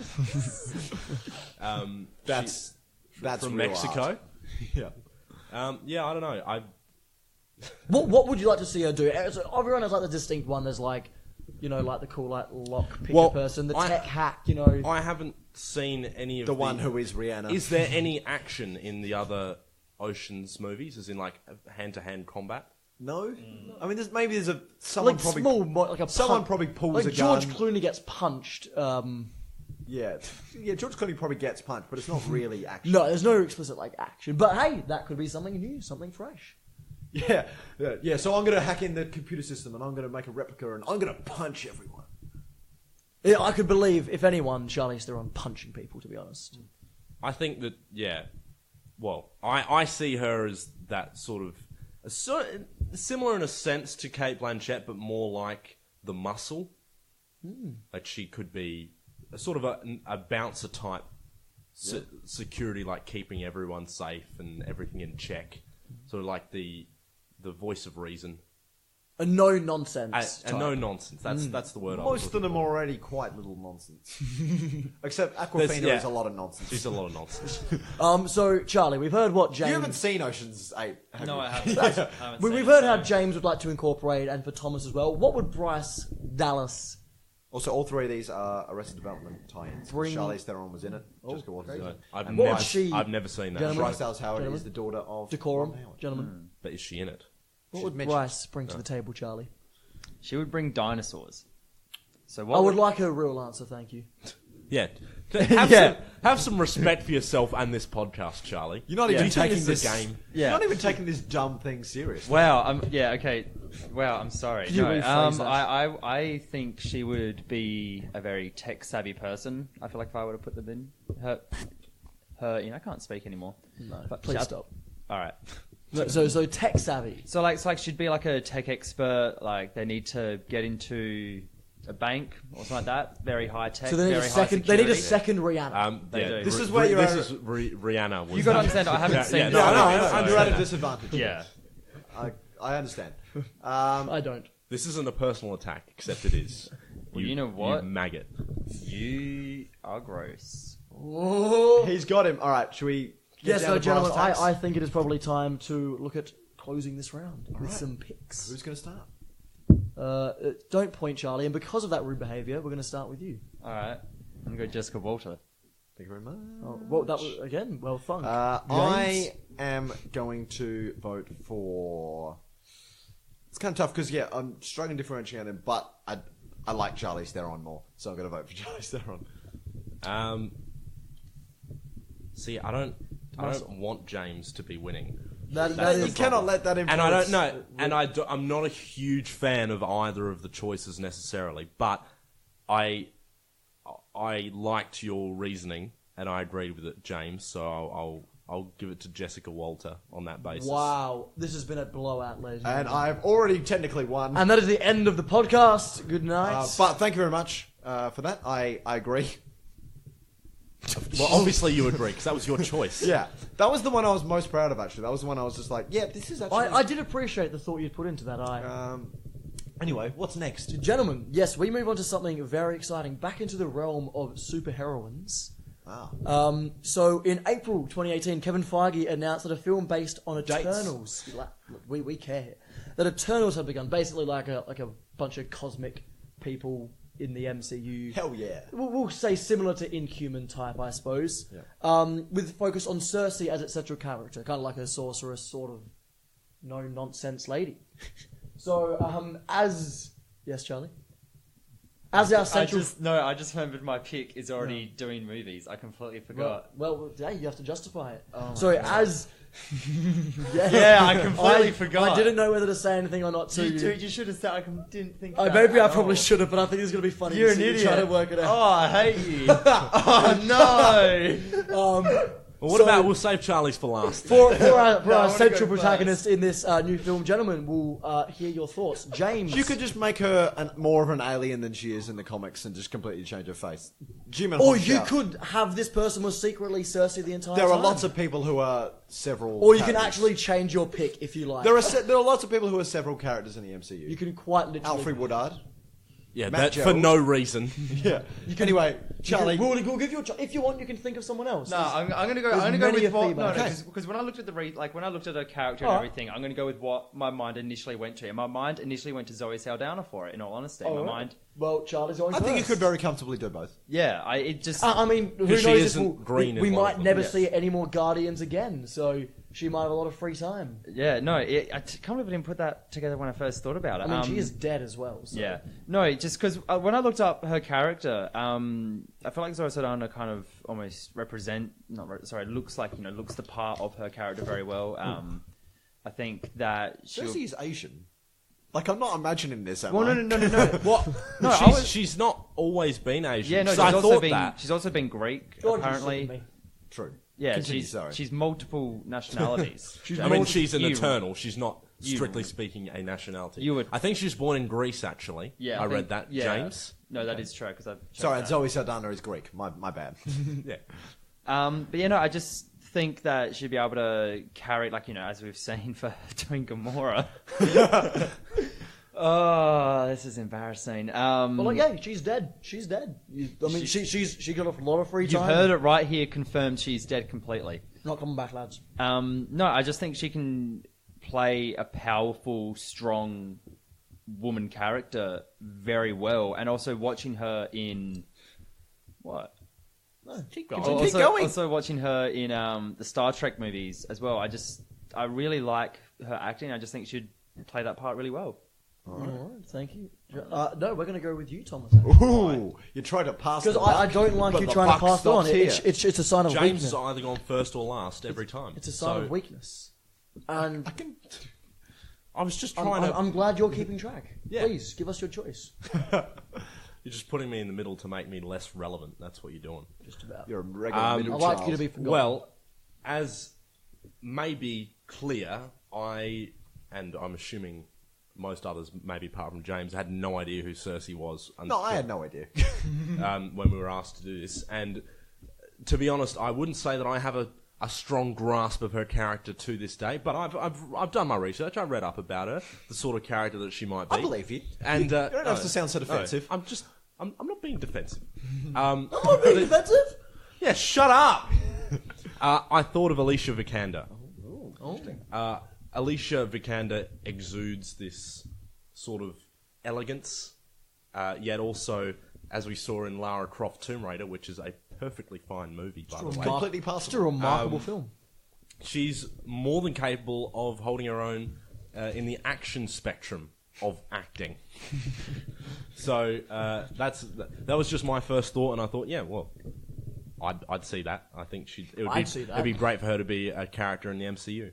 That's From real Mexico. art. Yeah. Yeah, I don't know. What would you like to see her do? So everyone has the distinct one. There's the cool lock picker Well, person, the I- tech hack. I haven't seen any of The one who is Rihanna. Is there any action in the other Oceans movies, as in hand-to-hand combat? No? I mean, maybe there's someone Like probably... small, like a someone punch. probably pulls like a George gun. Clooney gets punched. Yeah, George Clooney probably gets punched, but it's not really action. No, there's no explicit like action. But hey, that could be something new, something fresh. Yeah. So I'm going to hack in the computer system and I'm going to make a replica and I'm going to punch everyone. Yeah, I could believe, if anyone, Charlize Theron punching people, to be honest. I think that, well, I see her as that sort of similar in a sense to Cate Blanchett, but more like the muscle. Like she could be a sort of a bouncer type security, like keeping everyone safe and everything in check. Sort of like the voice of reason. A no nonsense. A no nonsense. That's the word. Most of them are already quite little nonsense. Except Aquafina is a lot of nonsense. She's a lot of nonsense. So, Charlie, we've heard what James... You haven't seen Ocean's 8, have No, you? I haven't. We've heard how James would like to incorporate, and for Thomas as well. What would Bryce Dallas... Also, all three of these are Arrested Development tie-ins. Bring- Charlize Theron was in it. Jessica Walter's in it. I've And what would she- never seen that. Gentlemen- Bryce Dallas Howard Gentlemen? is the daughter of... Decorum, Ron Howard. gentlemen. But is she in it? What She's would mentioned. Bryce bring to the table, Charlie? She would bring dinosaurs. So what I would like a real answer, thank you. Yeah. Yeah. Have some respect for yourself and this podcast, Charlie. You're not Do even you think taking this this game. You're not even taking this dumb thing seriously. Wow. Okay. Wow. I'm sorry. Could you rephrase that? I think she would be a very tech savvy person. I feel like if I were to put them in her, I can't speak anymore. No, But please shut- stop. All right. So tech savvy. So like she'd be like a tech expert. Like they need to get into a bank or something like that. Very high tech. So they need very a second. high They need a security. second Rihanna. They do. This is where you're This at- is Rihanna. Was You got to understand. I haven't seen. yeah, the no, movie, no, I know, so- and you're at a disadvantage. Yeah. I understand. I don't. This isn't a personal attack, except it is. Well, you know what? You maggot. You are gross. He's got him. All right, should we get Yes, down no, to gentlemen. brass tacks? I think it is probably time to look at closing this round with some picks. Who's going to start? Don't point, Charlie, and because of that rude behaviour, we're going to start with you. All right. I'm going to go Jessica Walter. Thank you very much. Oh, well, that was again well thunk. I am going to vote for... It's kind of tough because, I'm struggling differentiating them, but I like Charlize Theron more, so I'm going to vote for Charlize Theron. See, I don't want James to be winning. That You is cannot let that influence... And I don't know, and I'm not a huge fan of either of the choices necessarily, but I liked your reasoning, and I agreed with it, James. So I'll give it to Jessica Walter on that basis. Wow, this has been a blowout, ladies and And gentlemen. I've already technically won. And that is the end of the podcast. Good night. But thank you very much for that. I agree. Well, obviously you agree because that was your choice. Yeah, that was the one I was most proud of, actually. That was the one I was just like, yeah, this is actually... I did appreciate the thought you'd put into that. Anyway, what's next? Gentlemen, yes, we move on to something very exciting. Back into the realm of superheroines. Wow. So in April 2018, Kevin Feige announced that a film based on Eternals, we care here, that Eternals had begun. Basically, like a bunch of cosmic people in the MCU. Hell yeah. We'll say similar to Inhuman type, I suppose. Yeah. With focus on Sersi as its central character, kind of like a sorceress, sort of no nonsense lady. So yes, Charlie. As our central. I just remembered my pick is already doing movies. I completely forgot. Well, yeah, you have to justify it. Oh Sorry, my God. as Yeah, I completely forgot. I didn't know whether to say anything or not to you. You should have said. I didn't think. Maybe I probably should have, but I think it's going to be funny. You're to an see you idiot. try to work it out. Oh, I hate you. Oh no. Well, what So- about we'll save Charlie's for last? For No, I our wanna central go protagonist in this new film, gentlemen, we'll hear your thoughts. James. You could just make her more of an alien than she is in the comics and just completely change her face. Jim Or you could have this person was secretly Sersi the entire time. There are lots of people who are several... Or you can characters. actually change your pick if you like. There are lots of people who are several characters in the MCU. You can quite literally... Alfred Woodard. Yeah, Matt that for Gerald. no reason. Yeah. Anyway, Charlie... We'll give you if you want, you can think of someone else. No, I'm going to go. There's I'm going to go many with a what. female. No, Okay. because when I looked at when I looked at her character and Alright. everything, I'm going to go with what my mind initially went to. And my mind initially went to Zoe Saldana for it. In all honesty, my Alright. mind. Well, Charlie's going I think you first. could very comfortably do both. Yeah, I mean, who I mean, who knows she if isn't green we in one might of them. never Yes. see any more Guardians again. So She might have a lot of free time. Yeah, no, I can't believe I didn't put that together when I first thought about it. I mean, she is dead as well. So. Yeah. No, just because when I looked up her character, I feel like Zoe Saldana kind of almost looks like, looks the part of her character very well. I think that Sersi is Asian. Like, I'm not imagining this, am well, I? no. What? No, she's not always been Asian. Yeah, no, so I thought she's also been Greek, George is apparently. me. True. Yeah, Continue, sorry. she's multiple nationalities. she's an eternal. She's not, strictly speaking, a nationality. I think she was born in Greece, actually. Yeah, I read that, yeah. James. No, that is true, because I've checked Sorry, that. Zoe Saldana is Greek. My bad. Yeah. But I just think that she'd be able to carry, as we've seen for doing Gamora. Oh, this is embarrassing. She's dead. She's dead. She got a lot of free time. You've heard it right here, confirmed she's dead completely. Not coming back, lads. No, I just think she can play a powerful, strong woman character very well, and also watching her in what? No, keep Also, going. Also watching her in the Star Trek movies as well. I really like her acting. I just think she'd play that part really well. All right, thank you. No, we're going to go with you, Thomas. Ooh, you tried to pass Because the I buck, don't like but you the trying to buck pass it on. stops here. It's a sign of James weakness. has either gone first or last every time. It's a sign of weakness. And I was just trying to... I'm glad you're keeping track. Yeah. Please, give us your choice. You're just putting me in the middle to make me less relevant. That's what you're doing. Just about. You're a regular middle I'd like child. you to be forgotten. Well, as may be clear, and I'm assuming most others, maybe apart from James, had no idea who Sersi was. No, I had no idea. When we were asked to do this. And to be honest, I wouldn't say that I have a strong grasp of her character to this day, but I've done my research. I read up about her, the sort of character that she might be. I believe you. And you don't have to sound so defensive. No, I'm not being defensive. I'm not being defensive. Yeah, shut up. I thought of Alicia Vikander. Oh. Alicia Vikander exudes this sort of elegance, yet also, as we saw in Lara Croft Tomb Raider, which is a perfectly fine movie, by the way. Completely Just a passable. remarkable film. She's more than capable of holding her own in the action spectrum of acting. So that was just my first thought, and I thought, yeah, well, I'd see that. I think it'd be great for her to be a character in the MCU.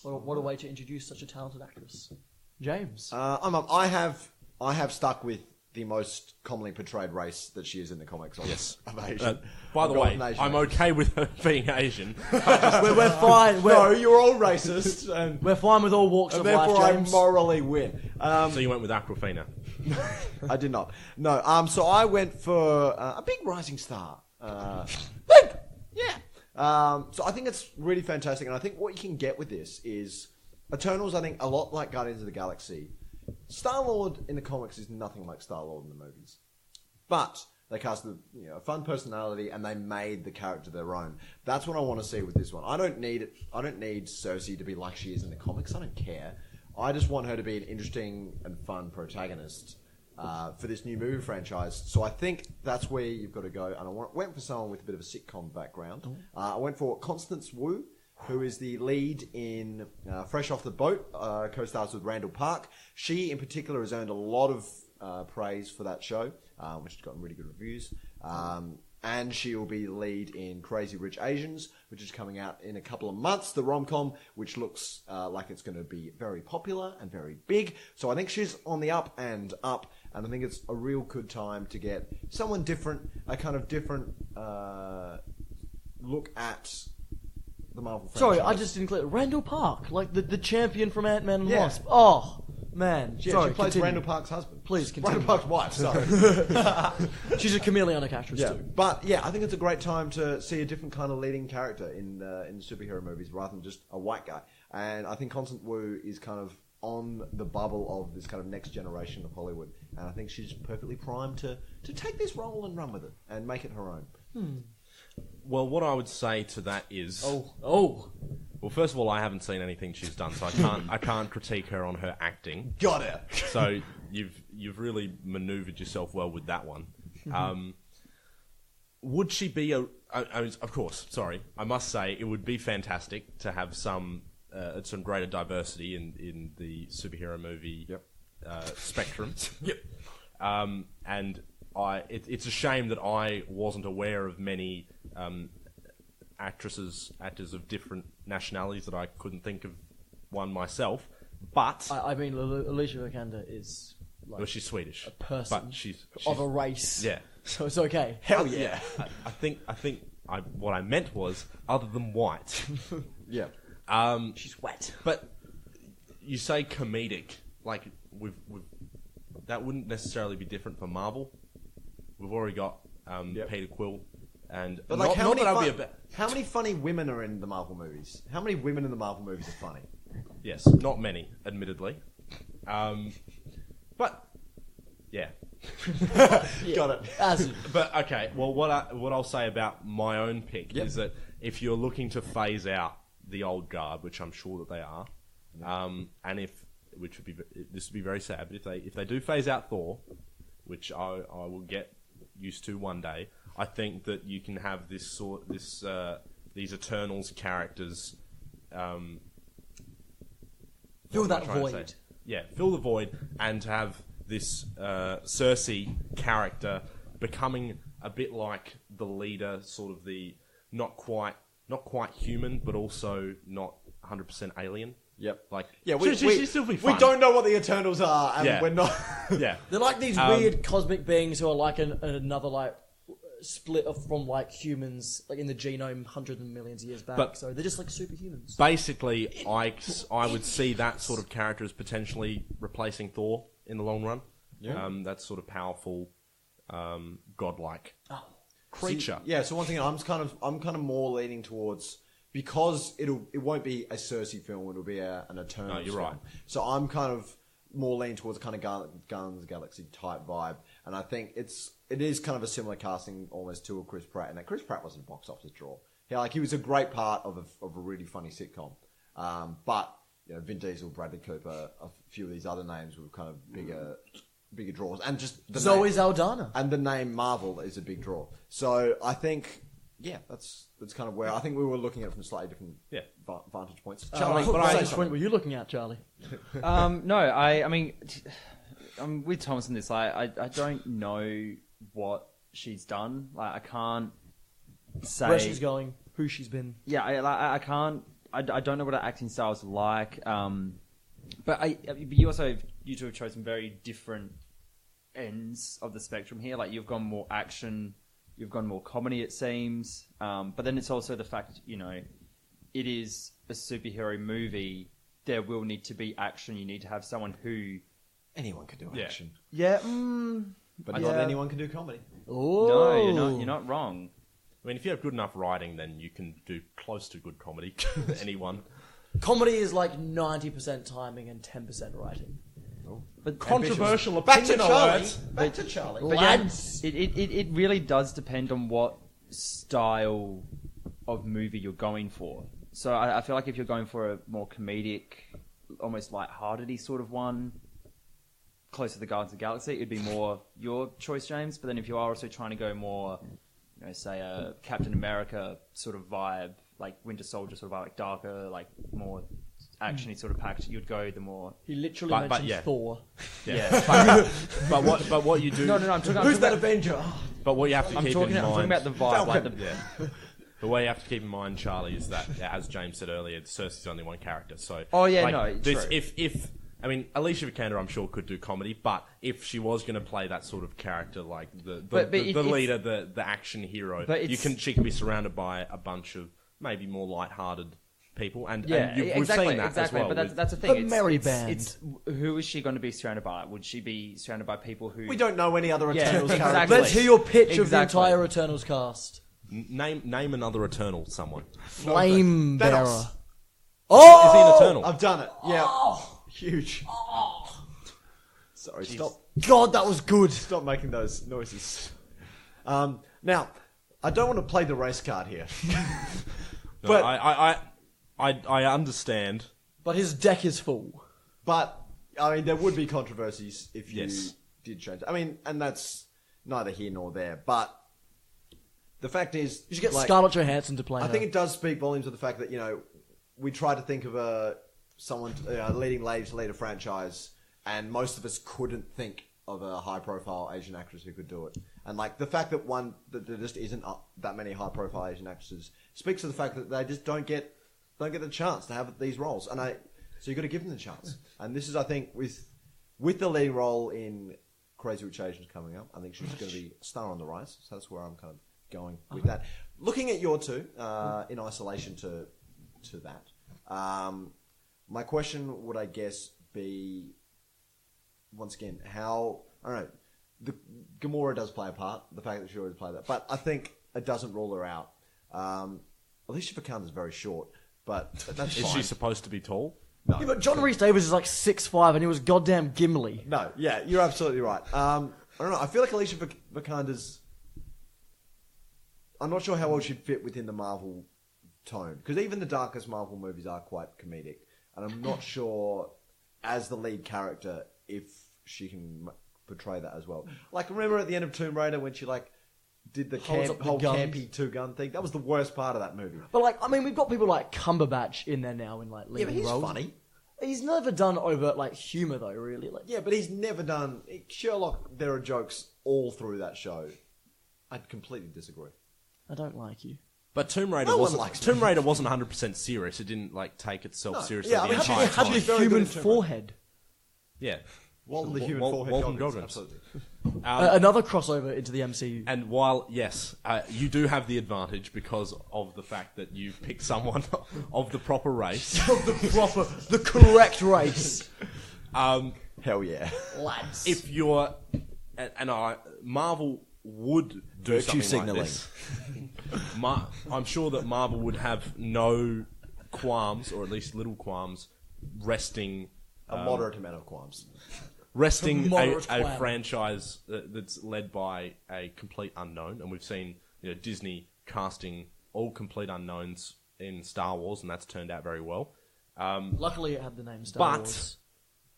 What a way to introduce such a talented actress. James. I have stuck with the most commonly portrayed race that she is in the comics. Of Asian. By the way, Asian I'm race. okay with her being Asian. we're fine. No, you're all racist, and We're fine with all walks of life, therefore I James. morally win. So you went with Aquafina. I did not. No. So I went for a big rising star. Big! Yeah. So I think it's really fantastic, and I think what you can get with this is Eternals. I think a lot like Guardians of the Galaxy. Star-Lord in the comics is nothing like Star-Lord in the movies, but they cast a fun personality and they made the character their own. That's what I want to see with this one. I don't need Sersi to be like she is in the comics. I don't care. I just want her to be an interesting and fun protagonist for this new movie franchise. So I think that's where you've got to go. And I went for someone with a bit of a sitcom background. I went for Constance Wu, who is the lead in Fresh Off the Boat, co-stars with Randall Park. She, in particular, has earned a lot of praise for that show, which has gotten really good reviews. And she will be the lead in Crazy Rich Asians, which is coming out in a couple of months, the rom-com, which looks like it's going to be very popular and very big. So I think she's on the up and up, and I think it's a real good time to get someone different, a kind of different look at the Marvel franchise. Sorry, I just didn't clear. Randall Park, like the champion from Ant-Man and the Yeah. Wasp. Oh, man. Yeah, Sorry, she plays continue. Randall Park's husband. Please continue. Randall Park's wife, sorry. She's a chameleonic actress Yeah, too. but yeah, I think it's a great time to see a different kind of leading character in superhero movies rather than just a white guy. And I think Constance Wu is kind of on the bubble of this kind of next generation of Hollywood, and I think she's perfectly primed to take this role and run with it and make it her own. Well, what I would say to that is, Oh. well, first of all, I haven't seen anything she's done, so I can't critique her on her acting. Got it. So you've really manoeuvred yourself well with that one. Would she be Of course, sorry. I must say it would be fantastic to have some greater diversity in the superhero movie spectrum. Yep. And it's a shame that I wasn't aware of many actors of different nationalities that I couldn't think of one myself. But I mean, Alicia Vikander is like well, she's Swedish, a person but she's of a race. Yeah. So it's okay. Hell yeah. I think what I meant was other than white. Yeah. She's wet. But you say comedic, like we've that wouldn't necessarily be different for Marvel. We've already got Peter Quill, and But like, not that I'll be a bit. how many funny women are in the Marvel movies? How many women in the Marvel movies are funny? Yes, not many, admittedly. But yeah. Got it. But okay, well, what I'll say about my own pick is that if you're looking to phase out the old guard, which I'm sure that they are, and this would be very sad, but if they do phase out Thor, which I will get used to one day, I think that you can have these Eternals characters. Fill that void. Yeah, fill the void, and to have this Sersi character becoming a bit like the leader, sort of the not quite human, but also not 100% alien. Yep. Like, Yeah, she'd still be fun. we don't know what the Eternals are, and we're not. Yeah. They're like these weird cosmic beings who are like another like split from like humans, like in the genome hundreds of millions of years back. But- so they're just like superhumans. Basically, I would see that sort of character as potentially replacing Thor in the long run. Yeah. That sort of powerful, godlike creature. Yeah. So one thing I'm kind of more leaning towards, because it won't be a Sersi film, it'll be an Eternals. No, you're film. right. So I'm kind of more leaning towards kind of Guardians of the Galaxy type vibe, and I think it is kind of a similar casting almost to a Chris Pratt, and that Chris Pratt wasn't a box office draw. He was a great part of a really funny sitcom, but you know, Vin Diesel, Bradley Cooper, a few of these other names were kind of bigger draws, and just the Zoe name, Saldana. and the name Marvel is a big draw. So I think, that's kind of where I think we were looking at it from slightly different vantage points. Charlie, What point were you looking at, Charlie? No, I mean, I'm with Thomas in this. I don't know what she's done. Like, I can't say Where she's going, who she's been. Yeah, I can't. I don't know what her acting style is like. But you two have chosen very different ends of the spectrum here. Like, you've gone more action, you've gone more comedy, it seems. But then it's also the fact, it is a superhero movie. There will need to be action. You need to have someone who... anyone can do action, but not anyone can do comedy. Oh. No, you're not wrong. I mean, if you have good enough writing, then you can do close to good comedy. Anyone. Comedy is like 90% timing and 10% writing. But controversial Back to opinion Charlie. alert. Back to Charlie. But Lads. it really does depend on what style of movie you're going for. So I feel like if you're going for a more comedic, almost light-hearted-y sort of one, close to the Guardians of the Galaxy, it'd be more your choice, James. But then if you are also trying to go more, say a Captain America sort of vibe, like Winter Soldier sort of vibe, like darker, like more actiony sort of packed, you'd go the more... He literally mentioned Thor. Yeah. but what you do... No, I'm talking Who's that about... Avenger? But what you have to keep in mind... I'm talking about the vibe, like the... Yeah. The way you have to keep in mind, Charlie, is that, as James said earlier, Cersei's only one character. So, Oh, yeah, like, no, this, true. if I mean, Alicia Vikander, I'm sure, could do comedy, but if she was going to play that sort of character, like the leader, the action hero, she can be surrounded by a bunch of maybe more light-hearted people, and we've seen that as well. But that's the thing. A merry band. It's who is she going to be surrounded by? Would she be surrounded by people who... We don't know any other Eternals characters. exactly. Let's hear your pitch of the Exactly. entire Eternals cast. Name another Eternal, someone. Flame Bearer. Thanos. Oh! Is he an Eternal? I've done it. Yeah. Huge. Sorry, stop. God, that was good. Stop making those noises. Now, I don't want to play the race card here. No, but I understand. But his deck is full. But I mean, there would be controversies if you Yes. did change. I mean, and that's neither here nor there. But The fact is, You should get like, Scarlett Johansson to play I her. think it does speak volumes of the fact that we tried to think of someone leading lady to lead a franchise, and most of us couldn't think of a high-profile Asian actress who could do it. And like the fact that there just isn't that many high-profile Asian actresses speaks to the fact that they just don't get the chance to have these roles. And so you got to give them the chance. And this is, I think, with the leading role in Crazy Rich Asians coming up, I think she's going to be a star on the rise. So that's where I'm kind of going with that. Looking at your two in isolation to that, my question would, I guess, be once again how I don't know. Gamora does play a part. The fact that she always played that, but I think it doesn't rule her out. Alicia Vikander is very short, but that's Is fine. she supposed to be tall? No. Yeah, but John Rhys Davies is like 6'5", and he was goddamn Gimli. No, yeah, you're absolutely right. I don't know. I feel like Alicia Vikander's. I'm not sure how well she'd fit within the Marvel tone, because even the darkest Marvel movies are quite comedic, and I'm not sure as the lead character if she can portray that as well. Like, remember at the end of Tomb Raider when she did the Holds up the whole guns. campy two-gun thing? That was the worst part of that movie. But like, I mean, we've got people like Cumberbatch in there now in like Yeah, leading but he's roles. funny. He's never done overt like humor though, really. Like, Yeah, but he's never done Sherlock. There are jokes all through that show. I'd completely disagree. I don't like you. But Tomb Raider No one wasn't. likes Tomb Raider wasn't 100% serious. It didn't take itself No, seriously yeah, I the mean, entire she time. had a very good human at Tomb Raider. forehead. Yeah. Walton the human forehead Walton Goggins, Goggins. absolutely. Another crossover into the MCU. And while, yes, you do have the advantage because of the fact that you picked someone of the proper race. the correct race. Hell yeah. Lads. If you're... Marvel would do Virtue something signalling. like this. I'm sure that Marvel would have no qualms, or at least little qualms, resting... A moderate amount of qualms. resting Moderate a qualm. franchise that's led by a complete unknown, and we've seen Disney casting all complete unknowns in Star Wars, and that's turned out very well. Luckily, it had the name Star Wars.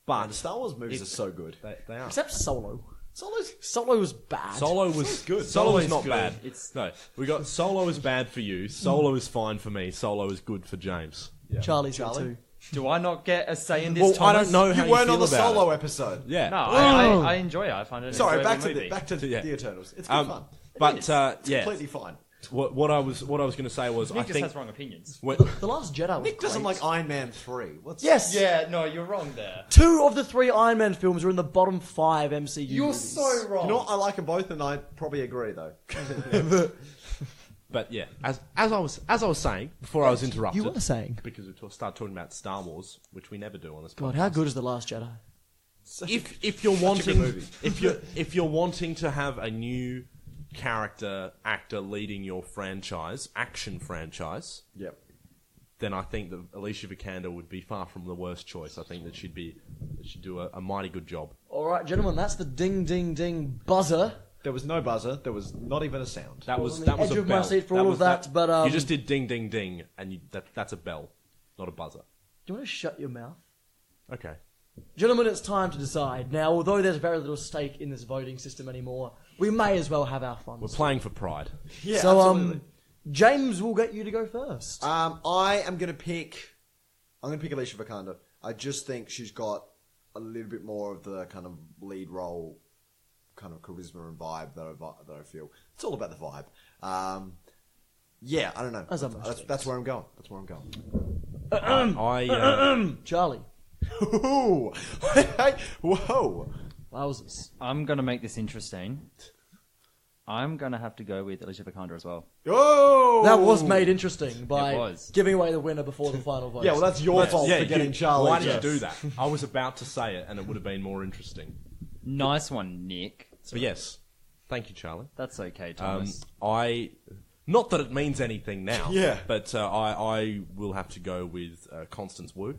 Man, the Star Wars movies are so good. They are. Except Solo. Solo was bad. Solo was good. Solo is Solo's not good. bad. No, we got Solo is bad for you. Solo is fine for me. Solo is good for James. Yeah. Charlie's Charlie? Charlie too. Do I not get a say in this? Well, I Thomas? don't know how You you weren't feel on the about Solo it. episode. Yeah. No, Oh. I enjoy it. I find it an Sorry, enjoyable movie. back to Yeah. the Eternals. It's good fun. But It's yeah, completely fine. what I was going to say was Nick I just think has wrong opinions. when- The Last Jedi was Nick doesn't great. like Iron Man 3. Yes. Yeah, no, you're wrong there. 2 of the 3 Iron Man films are in the bottom 5 MCU You're movies. so wrong. You know what? I like them both, and I probably agree, though. But yeah, as I was saying before I was interrupted, You were saying. because we start talking about Star Wars, which we never do on this God, podcast. how good is The Last Jedi? If you're Such a wanting good movie. if you're wanting to have a new actor leading your action franchise, Yep. then I think that Alicia Vikander would be far from the worst choice. I think that she'd do a mighty good job. All right, gentlemen, that's the ding, ding, ding buzzer. There was no buzzer. There was not even a sound. That was on the that was edge a of my bell. seat for all was of that, but, you just did ding ding ding, and that's a bell, not a buzzer. Do you want to shut your mouth? Okay. Gentlemen, it's time to decide. Now, although there's very little stake in this voting system anymore, we may as well have our fun. We're playing for pride. Yeah, so, absolutely. James will get you to go first. I am going to pick... I'm going to pick Alicia Vikander. I just think she's got a little bit more of the kind of lead role kind of charisma and vibe that I feel. It's all about the vibe. Yeah, I don't know. As are most That's where I'm going. That's where I'm going. Charlie. Ooh. Whoa. Wowzers. I'm going to make this interesting. I'm going to have to go with Alicia Vikander as well. Oh! That was made interesting by It was. giving away the winner before the final vote. Yeah, well, that's your fault for getting Charlie. Why did Yes. you do that? I was about to say it, and it would have been more interesting. Nice one, Nick. But yes, thank you, Charlie. That's okay, Thomas. Not that it means anything now. Yeah. But I will have to go with Constance Wu.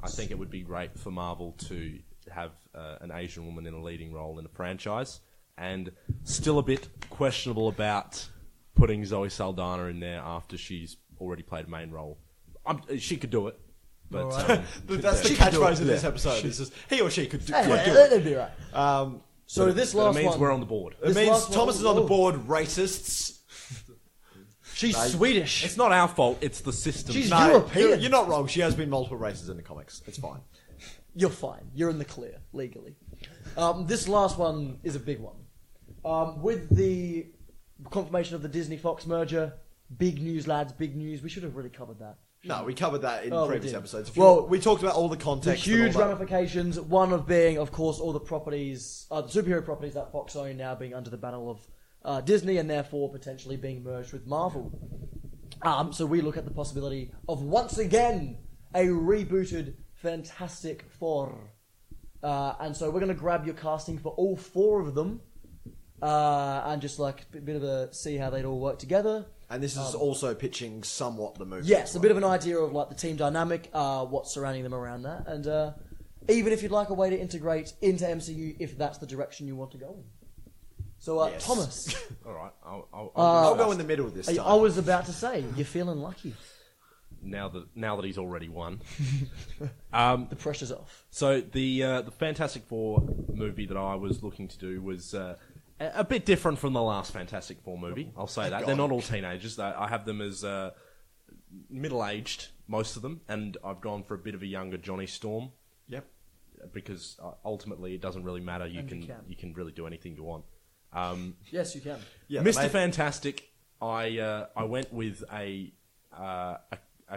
I think it would be great for Marvel to have an Asian woman in a leading role in a franchise, and still a bit questionable about putting Zoe Saldana in there after she's already played a main role. She could do it. But That's the She could do catchphrase it. of this episode. It's just, he or she could do, Hey, could do that'd be right. it. So this but last it means one... we're on the board. It This means last one- Thomas is on the oh. board, racists. She's Swedish. It's not our fault. It's the system. She's No, European. you're not wrong. She has been multiple races in the comics. It's fine. You're fine. You're in the clear, legally. This last one is a big one. With the confirmation of the Disney-Fox merger, big news, lads, big news. We should have really covered that. No, we covered that in Oh, we previous did. episodes. Well, We talked about all the The context. huge and all that. ramifications, one of being, of course, all the properties, the superhero properties that Fox own now being under the battle of Disney and therefore potentially being merged with Marvel. So we look at the possibility of once again a rebooted Fantastic Four. And so we're going to grab your casting for all four of them and just like a bit of a see how they'd all work together. And this is also pitching somewhat the movie. Yes, a bit of an idea of like the team dynamic, what's surrounding them around that, and even if you'd like a way to integrate into MCU, if that's the direction you want to go in. So, Yes. Thomas, All right. I'll go in the middle this time. I was about to say you're feeling lucky. Now that he's already won. The pressure's off. So the Fantastic Four movie that I was looking to do was a bit different from the last Fantastic Four movie. I'll say that. They're not all teenagers. I have them as middle-aged, most of them, and I've gone for a bit of a younger Johnny Storm. Yep. Because ultimately it doesn't really matter. You can really do anything you want. Yes, you can. Yeah, Mr. mate. Fantastic, I went with a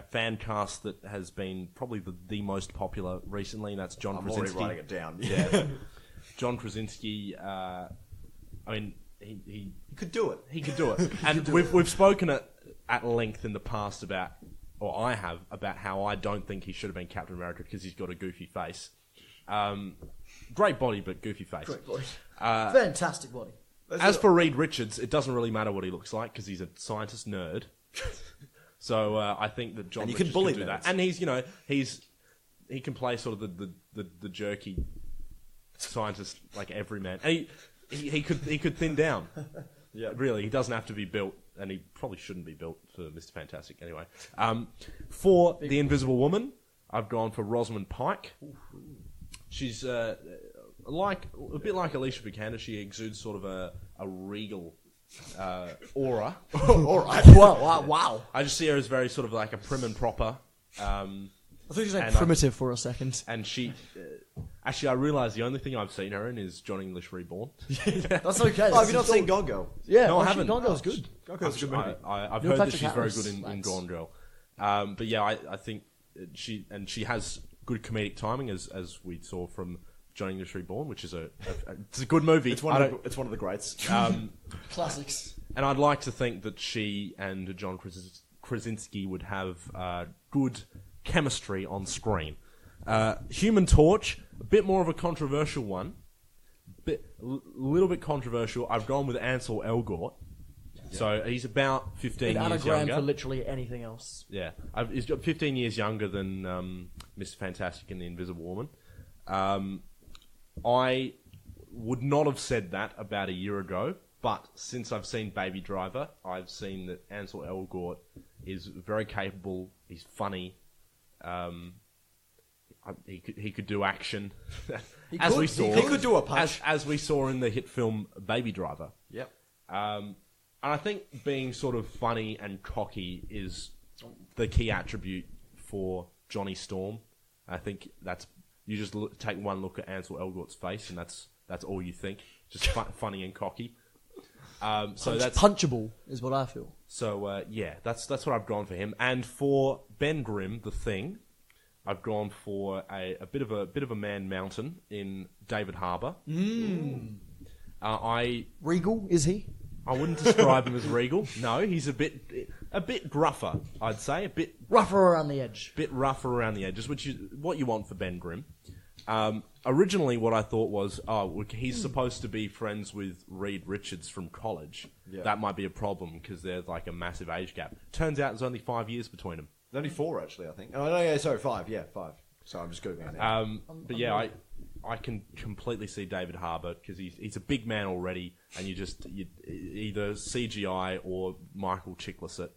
fan cast that has been probably the most popular recently, and that's John I'm Krasinski. already writing it down. Yeah, John Krasinski. I mean, he could do it. he could do it, and we've spoken at length in the past about, or I have, about how I don't think he should have been Captain America because he's got a goofy face. Great body, but goofy face. Great body. Fantastic body. As for Reed Richards, it doesn't really matter what he looks like because he's a scientist nerd. So I think that John And you Richards can bully do that, nerds. and he can play sort of the jerky scientist like everyman. And he could thin down. Yeah. Really, he doesn't have to be built, and he probably shouldn't be built for Mr. Fantastic anyway. For the Invisible Woman, I've gone for Rosamund Pike. She's a bit like Alicia Vikander. She exudes sort of a regal aura. All right. Wow. I just see her as very sort of like a prim and proper. I thought you were saying And, primitive for a second. And she... actually, I realise the only thing I've seen her in is John English Reborn. That's okay. Oh, have you not seen Gone Girl? Yeah, No, I actually, haven't. Gone Girl's good. Gone Girl's a good movie. I've Neil heard that Patrick she's very Harris, good in lads. Gone Girl. But yeah, I think she has good comedic timing, as we saw from John English Reborn, which is it's a good movie. It's one of the greats. Classics. And I'd like to think that she and John Krasinski would have good chemistry on screen. Human Torch, a bit more of a controversial one. Little bit controversial. I've gone with Ansel Elgort. Yeah. So he's about 15 An years anagram younger. for literally anything else. Yeah. He's got 15 years younger than Mr. Fantastic and the Invisible Woman. I would not have said that about a year ago, but since I've seen Baby Driver, I've seen that Ansel Elgort is very capable. He's funny. He could do action, as we saw. He could do a punch. as we saw in the hit film Baby Driver. Yep. And I think being sort of funny and cocky is the key attribute for Johnny Storm. I think that's you just take one look at Ansel Elgort's face, and that's all you think, just funny and cocky. So that's punchable, is what I feel. So yeah, that's what I've gone for him. And for Ben Grimm, the Thing, I've gone for a bit of a man mountain in David Harbour. Regal, is he? I wouldn't describe him as regal. No, he's a bit gruffer, I'd say. A bit Rougher around the edge. bit rougher around the edges, which is what you want for Ben Grimm. Originally, what I thought was, he's supposed to be friends with Reed Richards from college. Yeah. That might be a problem because there's like a massive age gap. Turns out there's only 5 years between them. There's only 4, actually, I think. Oh, no, yeah, sorry, 5. Yeah, 5. So I'm just Googling it now. But yeah, I can completely see David Harbour because he's a big man already, and you either CGI or Michael Chiklis it.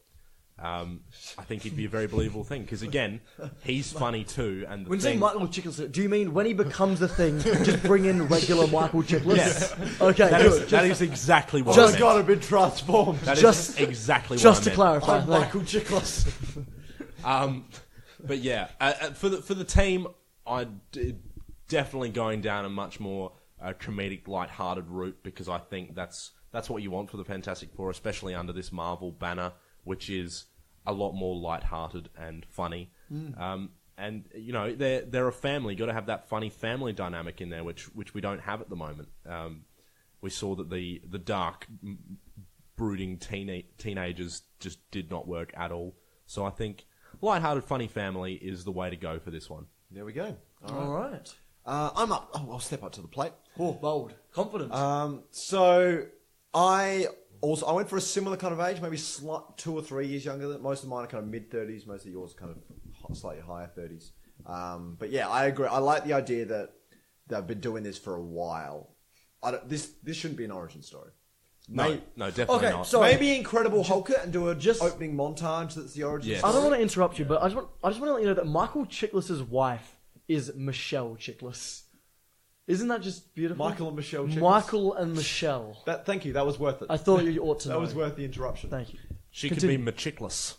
I think he'd be a very believable thing because again, he's funny too. And the When you say thing, Michael Chiklis, do you mean when he becomes a thing, just bring in regular Michael Chiklis? Yes. Okay, good. that is exactly what Just I meant. got a bit transformed. That just- is exactly what Just I to meant. clarify, I'm Michael Chiklis. But yeah, for the team, I'd definitely going down a much more comedic, light-hearted route because I think that's what you want for the Fantastic Four, especially under this Marvel banner, which is a lot more light-hearted and funny. And you know, they're a family. You got to have that funny family dynamic in there, which we don't have at the moment. We saw that the dark, brooding teenagers just did not work at all. So I think light-hearted, funny family is the way to go for this one. There we go. All right. I'm up. Oh, I'll step up to the plate. Oh, bold. Confident. So I went for a similar kind of age, maybe 2 or 3 years younger. Than most of mine are kind of mid-30s. Most of yours are kind of slightly higher 30s. But yeah, I agree. I like the idea that they've been doing this for a while. This shouldn't be an origin story. No, definitely Okay, not. so- Maybe Incredible Hulk it and do a just- opening montage that's the origin Yes. story. I don't want to interrupt you, but I just want to let you know that Michael Chiklis' wife is Michelle Chiklis. Isn't that just beautiful? Michael and Michelle Chiklis. Michael and Michelle. Thank you. That was worth it. I thought you ought to know. That was worth the interruption. Thank you. She Continue. could be Machickless.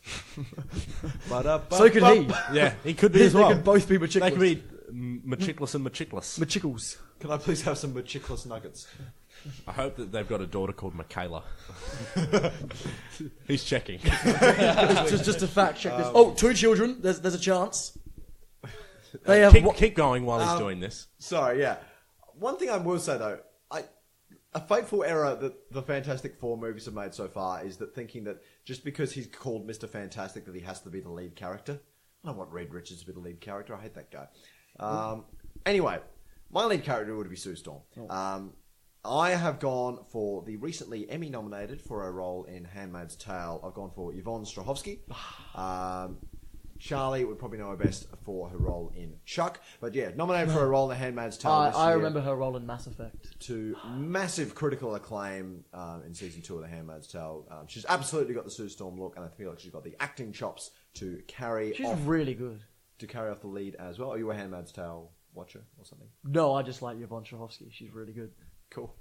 So could he. Yeah, he could be as They well. could both be Machiklis. They could be Machickless and Machickless. Machickles. Can I please have some Chiklis nuggets? I hope that they've got a daughter called Michaela. He's checking. just to fact check this. 2 children. There's a chance. They have Keep going while he's doing this. Sorry, yeah. One thing I will say though, a fateful error that the Fantastic Four movies have made so far is that thinking that just because he's called Mr. Fantastic that he has to be the lead character. I don't want Reed Richards to be the lead character. I hate that guy. Anyway, my lead character would be Sue Storm. I have gone for the recently Emmy nominated for a role in Handmaid's Tale. I've gone for Yvonne Strahovski. Charlie would probably know her best for her role in Chuck. But yeah, nominated for a role in The Handmaid's Tale this I year remember her role in Mass Effect. to massive critical acclaim in season 2 of The Handmaid's Tale. She's absolutely got the Sue Storm look, and I feel like she's got the acting chops to carry She's off really good. the lead as well. Are you a Handmaid's Tale watcher or something? No, I just like Yvonne Strahovski. She's really good. Cool.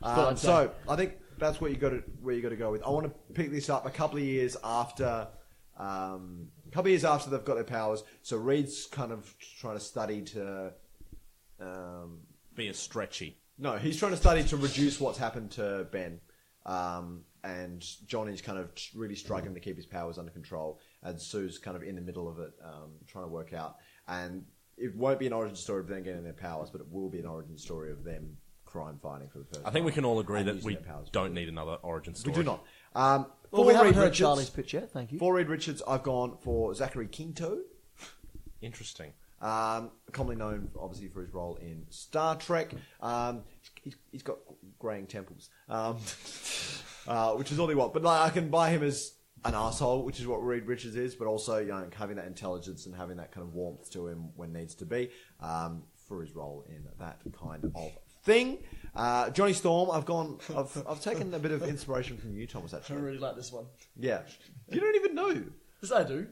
thought I'd So I think that's what you got to go with. I want to pick this up a couple of years after. They've got their powers, so Reed's kind of trying to study to Be a stretchy. No, he's trying to study to reduce what's happened to Ben. And Johnny's kind of really struggling to keep his powers under control. And Sue's kind of in the middle of it, trying to work out. And it won't be an origin story of them getting their powers, but it will be an origin story of them crime fighting for the first time. I think we can all agree and that using we their powers. don't need another origin We story. do not. Well, we haven't heard Charlie's pitch yet. Thank you. For Reed Richards, I've gone for Zachary Quinto. Interesting. Commonly known, obviously, for his role in Star Trek. He's got graying temples, which is all he wants. But like, I can buy him as an asshole, which is what Reed Richards is, but also having that intelligence and having that kind of warmth to him when needs to be for his role in that kind of thing. Johnny Storm, I've taken a bit of inspiration from you, Thomas. I Actually, really like this one. yeah, you don't even know. Yes, I do.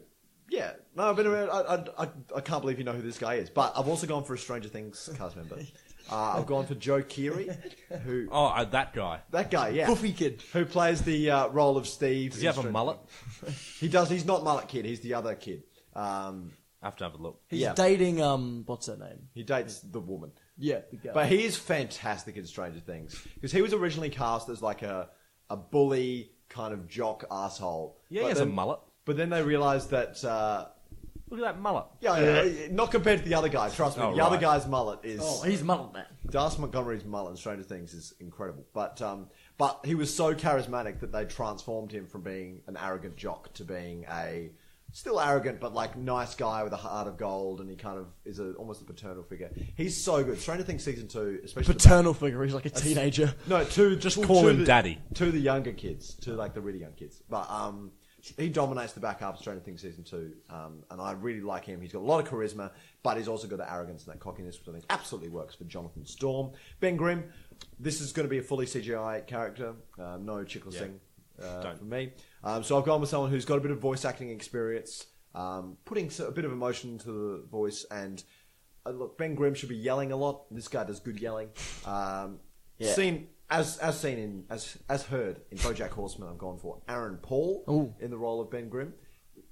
Yeah, no, but I can't believe you know who this guy is. But I've also gone for a Stranger Things cast member. I've gone for Joe Keery, who That guy. that guy, yeah, Buffy kid. who plays the role of Steve. Does he have a mullet? He does. He's not Mullet Kid. He's the other kid. I have to have a look. He's Yeah. dating, what's her name? He dates the woman. Yeah, the girl. But he is fantastic in Stranger Things because he was originally cast as like a bully kind of jock asshole. Yeah, But he has then- a mullet. But then they realised that. Look at that mullet. Yeah, not compared to the other guy. Trust me, Oh, the other right. guy's mullet is. oh, he's mullet man. Darcy Montgomery's mullet in Stranger Things is incredible. But he was so charismatic that they transformed him from being an arrogant jock to being a still arrogant but like nice guy with a heart of gold, and he kind of is almost a paternal figure. He's so good. Stranger Things season 2, especially Paternal figure. He's like a teenager. Just call him Daddy. To the younger kids, to like the really young kids. But he dominates the back half of Stranger Things season 2, and I really like him. He's got a lot of charisma, but he's also got the arrogance and that cockiness, which I think absolutely works for Jonathan Storm. Ben Grimm, this is going to be a fully CGI character, no Chiklising. for me. So I've gone with someone who's got a bit of voice acting experience, putting a bit of emotion into the voice. And look, Ben Grimm should be yelling a lot. This guy does good yelling. Seen as heard in BoJack Horseman, I've gone for Aaron Paul in the role of Ben Grimm.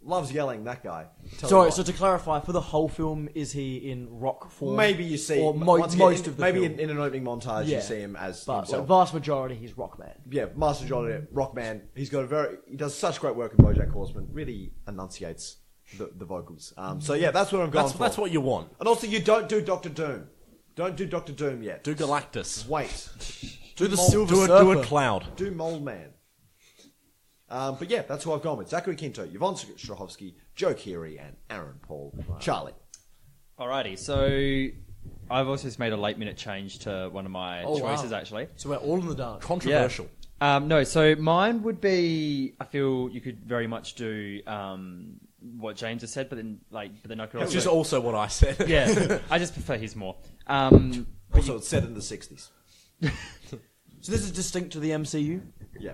Loves yelling, that guy. Sorry, so to clarify, for the whole film, is he in rock form? Maybe you see most of the maybe film. in an opening montage you see him as but himself. vast majority, he's Rockman. Yeah, Master John Rockman. He does such great work in BoJack Horseman. Really enunciates the vocals. So yeah, that's what I'm going for. That's what you want. And also, you don't do Doctor Doom. Don't do Doctor Doom yet. Do Galactus. Wait. Do the Do a cloud. Do Mole Man. But yeah, that's who I've gone with. Zachary Quinto, Yvonne Strahovski, Joe Keery, and Aaron Paul. Charlie. Alrighty, so I've also just made a late-minute change to one of my choices, actually. So we're all in the dark. Controversial. No, so mine would be. I feel you could very much do what James has said, but then I could also. Which is also what I said. Yeah, I just prefer his more. Also, it's set in the 60s. So this is distinct to the MCU? Yeah.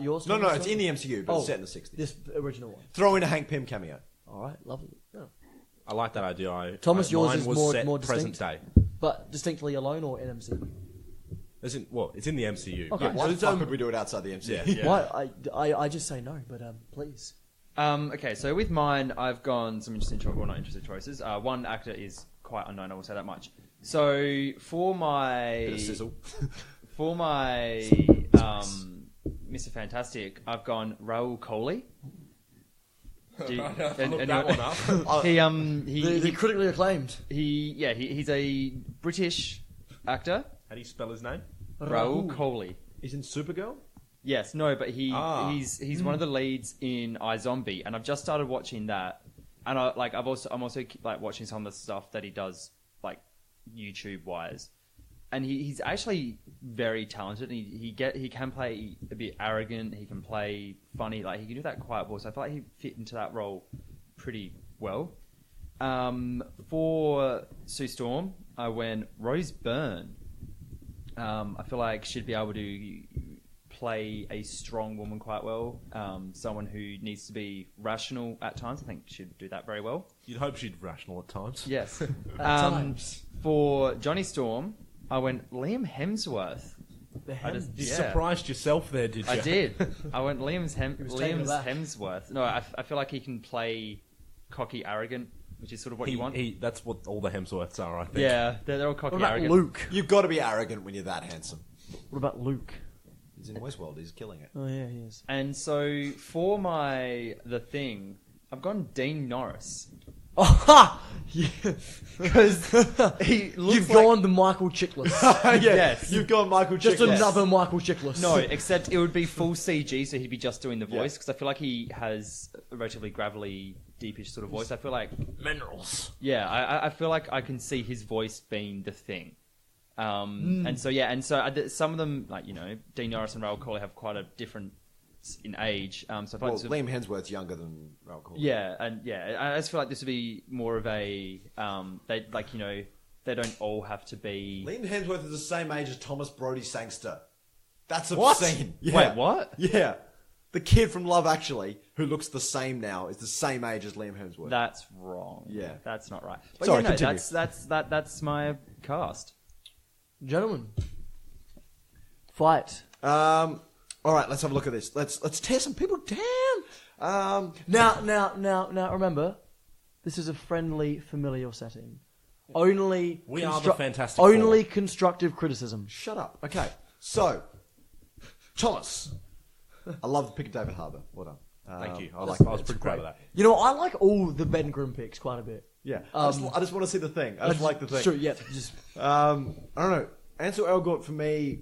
Yours? No, it's in the MCU, but it's set in the 60s. This original one. Throw in a Hank Pym cameo. All right, lovely. Yeah. I like that idea. Thomas, yours mine is was more set distinct? present day. But distinctly alone or in MCU? It's in the MCU. Okay. Why the fuck would we do it outside the MCU? Yeah. Why? I just say no, but please. Okay, so with mine, I've gone some not interesting choices. One actor is quite unknown, I will say that much. So for my Bit of sizzle. for my Mr. Fantastic, I've gone Raoul Coley. Look that one up. The critically acclaimed. He's a British actor. How do you spell his name? Raoul Coley. He's in Supergirl? Yes, no, but he's one of the leads in iZombie, and I've just started watching that, and I'm also like watching some of the stuff that he does like YouTube wise, and he's actually very talented. And he can play a bit arrogant. He can play funny. Like he can do that quiet voice. I feel like he fit into that role pretty well. For Sue Storm, I went Rose Byrne. I feel like she'd be able to play a strong woman quite well. Someone who needs to be rational at times. I think she'd do that very well. You'd hope she'd rational at times. Yes. times. For Johnny Storm, I went Liam Hemsworth. You surprised yourself there, did you? I did. I went taken aback. Hemsworth. No, I feel like he can play cocky, arrogant, which is sort of what you want. That's what all the Hemsworths are, I think. Yeah, they're all cocky, What about arrogant. Luke? You've got to be arrogant when you're that handsome. What about Luke? He's in Westworld. He's killing it. Oh yeah, he is. And so for The Thing, I've gone Dean Norris. Oh, ha! Yeah. Because he looks You've gone the Michael Chiklis. Yes. You've gone Michael Just Chiklis. another Michael Chiklis. No, except it would be full CG, so he'd be just doing the voice. Because I feel like he has a relatively gravelly, deepish sort of voice. I feel like Minerals. Yeah, I feel like I can see his voice being The Thing. And so some of them, like, Dean Norris and Raoul Coley have quite a different in age. So I feel like Liam Hemsworth's younger than Raoul Coley. Yeah, I just feel like this would be more of a they don't all have to be. Liam Hemsworth is the same age as Thomas Brody Sangster. That's What? obscene. Yeah. Wait, what? Yeah. The kid from Love Actually, who looks the same now, is the same age as Liam Hemsworth. That's wrong. Yeah. That's not right. But Sorry, yeah, no, continue. that's my cast. Gentlemen, fight. All right, let's have a look at this. Let's tear some people down. Now, remember, this is a friendly, familial setting. Only We are the Fantastic Only Four. constructive criticism. Shut up. Okay, so Thomas, I love the pick of David Harbour. Well done. Thank you. I that's- was that's pretty proud of that. You know, I like all the Ben Grimm picks quite a bit. Yeah, I just want to see the thing. I just like the thing. Sure, yeah. Just I don't know. Ansel Elgort for me,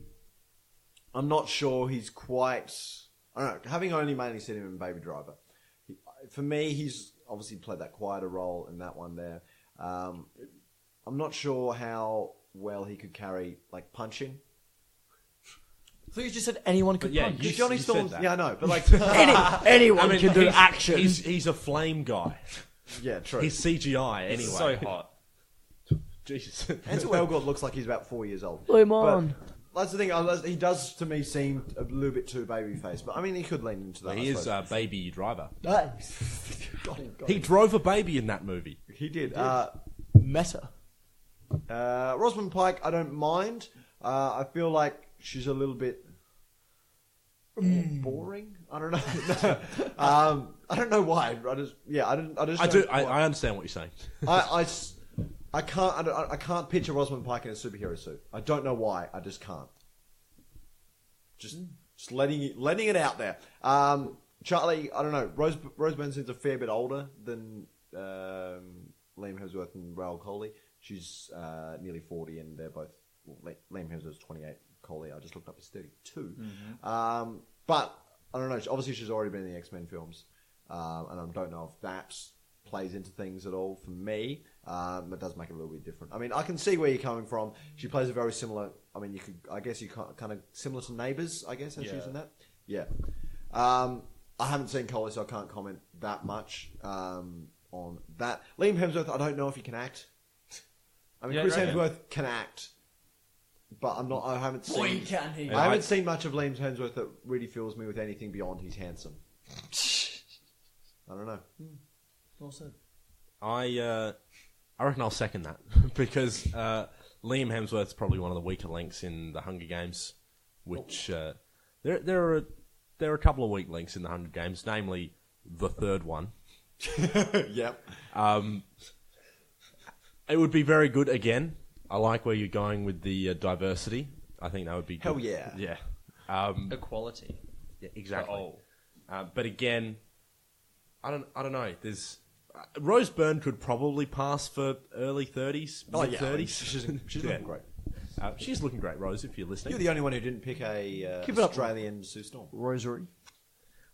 I'm not sure he's quite. I don't know. Having only mainly seen him in Baby Driver, for me, he's obviously played that quieter role in that one there. I'm not sure how well he could carry like punching. I thought you just said anyone could yeah, punch. you- Johnny said Storm, that. yeah, I know, but like, Anyone can do he's- action. He's a flame guy. yeah, true. He's CGI anyway. So hot. Jesus. Ansel Elgort looks like he's about 4 years old. Come on. That's the thing. He does to me seem a little bit too babyface, but I mean, he could lean into that. He is a baby driver. Got him. He drove a baby in that movie. He did. Meta. Rosamund Pike, I don't mind. I feel like she's a little bit boring. I don't know. I don't know why. I understand what you're saying. I can't picture Rosamund Pike in a superhero suit. I don't know why. I just can't. Just letting it out there. Charlie, I don't know. Rose Byrne seems a fair bit older than Liam Hemsworth and Raoul Coley. She's nearly 40, and they're both. Well, Liam Hemsworth's 28. Coley, I just looked up, he's 32. Mm-hmm. But I don't know. Obviously, she's already been in the X-Men films, and I don't know if that plays into things at all for me. That does make it a little bit different. I mean, I can see where you're coming from. She plays a very similar. I mean, I guess you kind of similar to Neighbours. I guess as she's in that. Yeah. I haven't seen Coley, so I can't comment that much on that. Liam Hemsworth, I don't know if he can act. I mean, Chris Hemsworth can act. But I haven't seen. Boy, can he. I haven't seen much of Liam Hemsworth that really fills me with anything beyond he's handsome. I don't know. Well said. I reckon I'll second that because Liam Hemsworth's probably one of the weaker links in the Hunger Games, which there are a couple of weak links in the Hunger Games, namely the third one. Yep. It would be very good again. I like where you're going with the diversity. I think that would be good. Hell yeah. Yeah. Equality. Yeah, exactly. But again, I don't know. There's Rose Byrne could probably pass for early 30s, mid 30s. She's looking great. She's looking great, Rose, if you're listening. You're the only one who didn't pick a Australian Sue Storm. Rosary.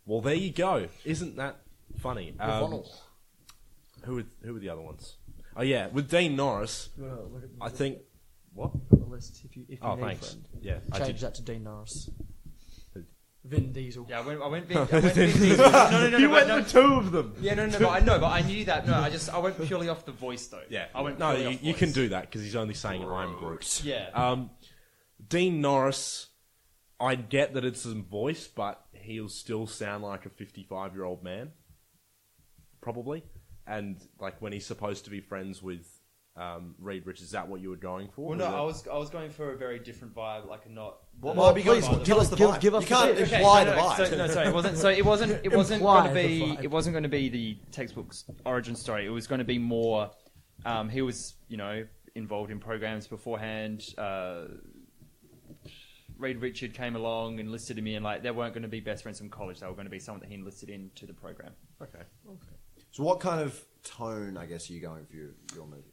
Well, there you go. Isn't that funny? Who are the other ones? Oh yeah, with Dean Norris, I think. What? The list, if you need thanks. friend. Yeah, Change that to Dean Norris. Vin Diesel. Yeah, I went Vin Diesel. No. You went with two of them. Yeah, no, but I knew that. No, I went purely off the voice though. Yeah, I went. No, purely off you voice. can do that because he's only saying I'm Groot. Yeah. Dean Norris, I get that it's his voice, but he'll still sound like a 55-year-old man, probably. And like when he's supposed to be friends with Reed Richards, is that what you were going for? Well, no, I was going for a very different vibe, like a not. What vibe are you going for? Give us the vibe. Give us you can't the imply the vibe. Sorry, it wasn't. So it wasn't going to be the textbook's origin story. It was going to be more. He was, involved in programs beforehand. Reed Richard came along, enlisted him in. Like they weren't going to be best friends from college. They were going to be someone that he enlisted into the program. Okay. So what kind of tone, I guess, are you going for your movie?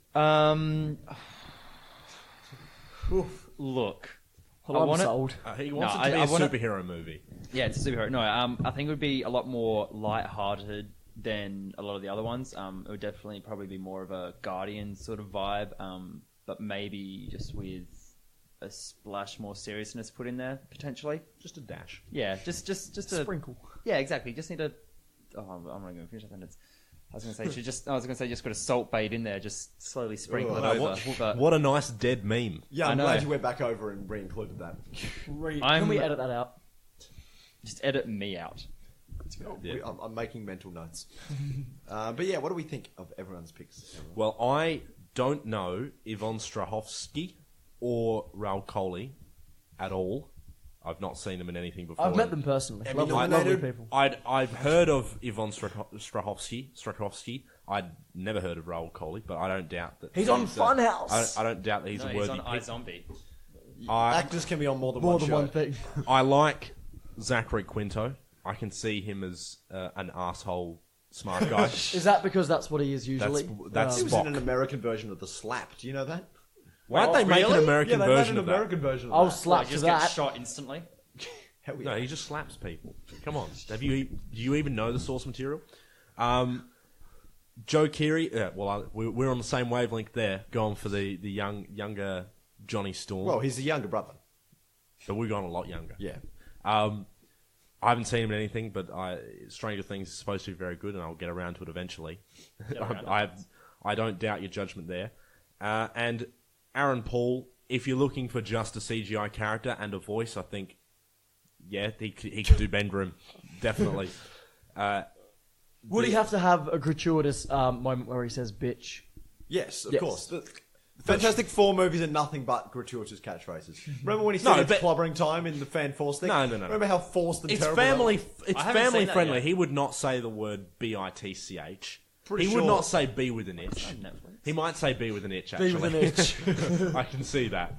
Look. I'm sold. He wants it to be a superhero movie. Yeah, it's a superhero. No, I think it would be a lot more light-hearted than a lot of the other ones. It would definitely probably be more of a Guardian sort of vibe, but maybe just with a splash more seriousness put in there, potentially. Just a dash. Yeah, just a sprinkle. Yeah, exactly. Just need a... Oh, I'm not going to finish that sentence. I was going to say just got a salt bait in there, just slowly sprinkle it over. What a nice dead meme. Yeah, I'm glad you went back over and re-included that. Can we edit that out? Just edit me out. Yeah. I'm making mental notes. But yeah, what do we think of everyone's picks? Well, I don't know Yvonne Strahovski or Raoul Coley at all. I've not seen them in anything before. I've met them personally. Lovely people. I've heard of Yvonne Strahovski. I'd never heard of Raoul Coley, but I don't doubt that He's on Funhouse. I don't doubt that he's a worthy He's on pick. iZombie. Actors can be on more than one thing. I like Zachary Quinto. I can see him as an asshole smart guy. Is that because that's what he is usually? That's He was in Spock. an American version of The Slap. Do you know that? Why'd they make an American version of that? version of I'll that. slap to Just that. get shot instantly. Hell yeah. No, he just slaps people. Come on. Do you even know the source material? Joe Keery. We're on the same wavelength there. Going for the younger Johnny Storm. Well, he's the younger brother. But we've gone a lot younger. Yeah. I haven't seen him in anything, but Stranger Things is supposed to be very good, and I'll get around to it eventually. I don't doubt your judgment there. And Aaron Paul if you're looking for just a CGI character and a voice, I think, yeah, he could do Benbroom, definitely. Would he have to have a gratuitous moment where he says "bitch"? Yes, of Yes. course. The Fantastic Four movies are nothing but gratuitous catchphrases. Remember when he said it's clobbering time in the Fan Force thing? No. Remember how forced and It's terrible family. that was? It's I haven't family seen that friendly. yet. He would not say the word bitch. Pretty He sure. would not say B with an itch. On Netflix. He might say B with an itch. B Actually, with an itch. I can see that.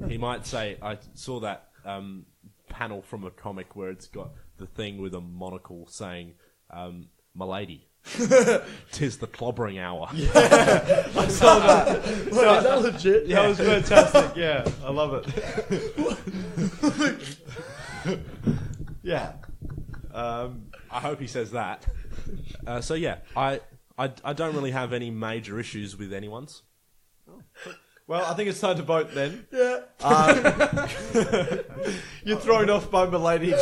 He might say, I saw that panel from a comic where it's got the thing with a monocle saying, "Milady, 'tis the clobbering hour." I saw that. Wait, is that legit? That was fantastic. Yeah, I love it. Yeah. I hope he says that. So yeah, I don't really have any major issues with anyone's. Well, I think it's time to vote then. Yeah. You're thrown off by Milady.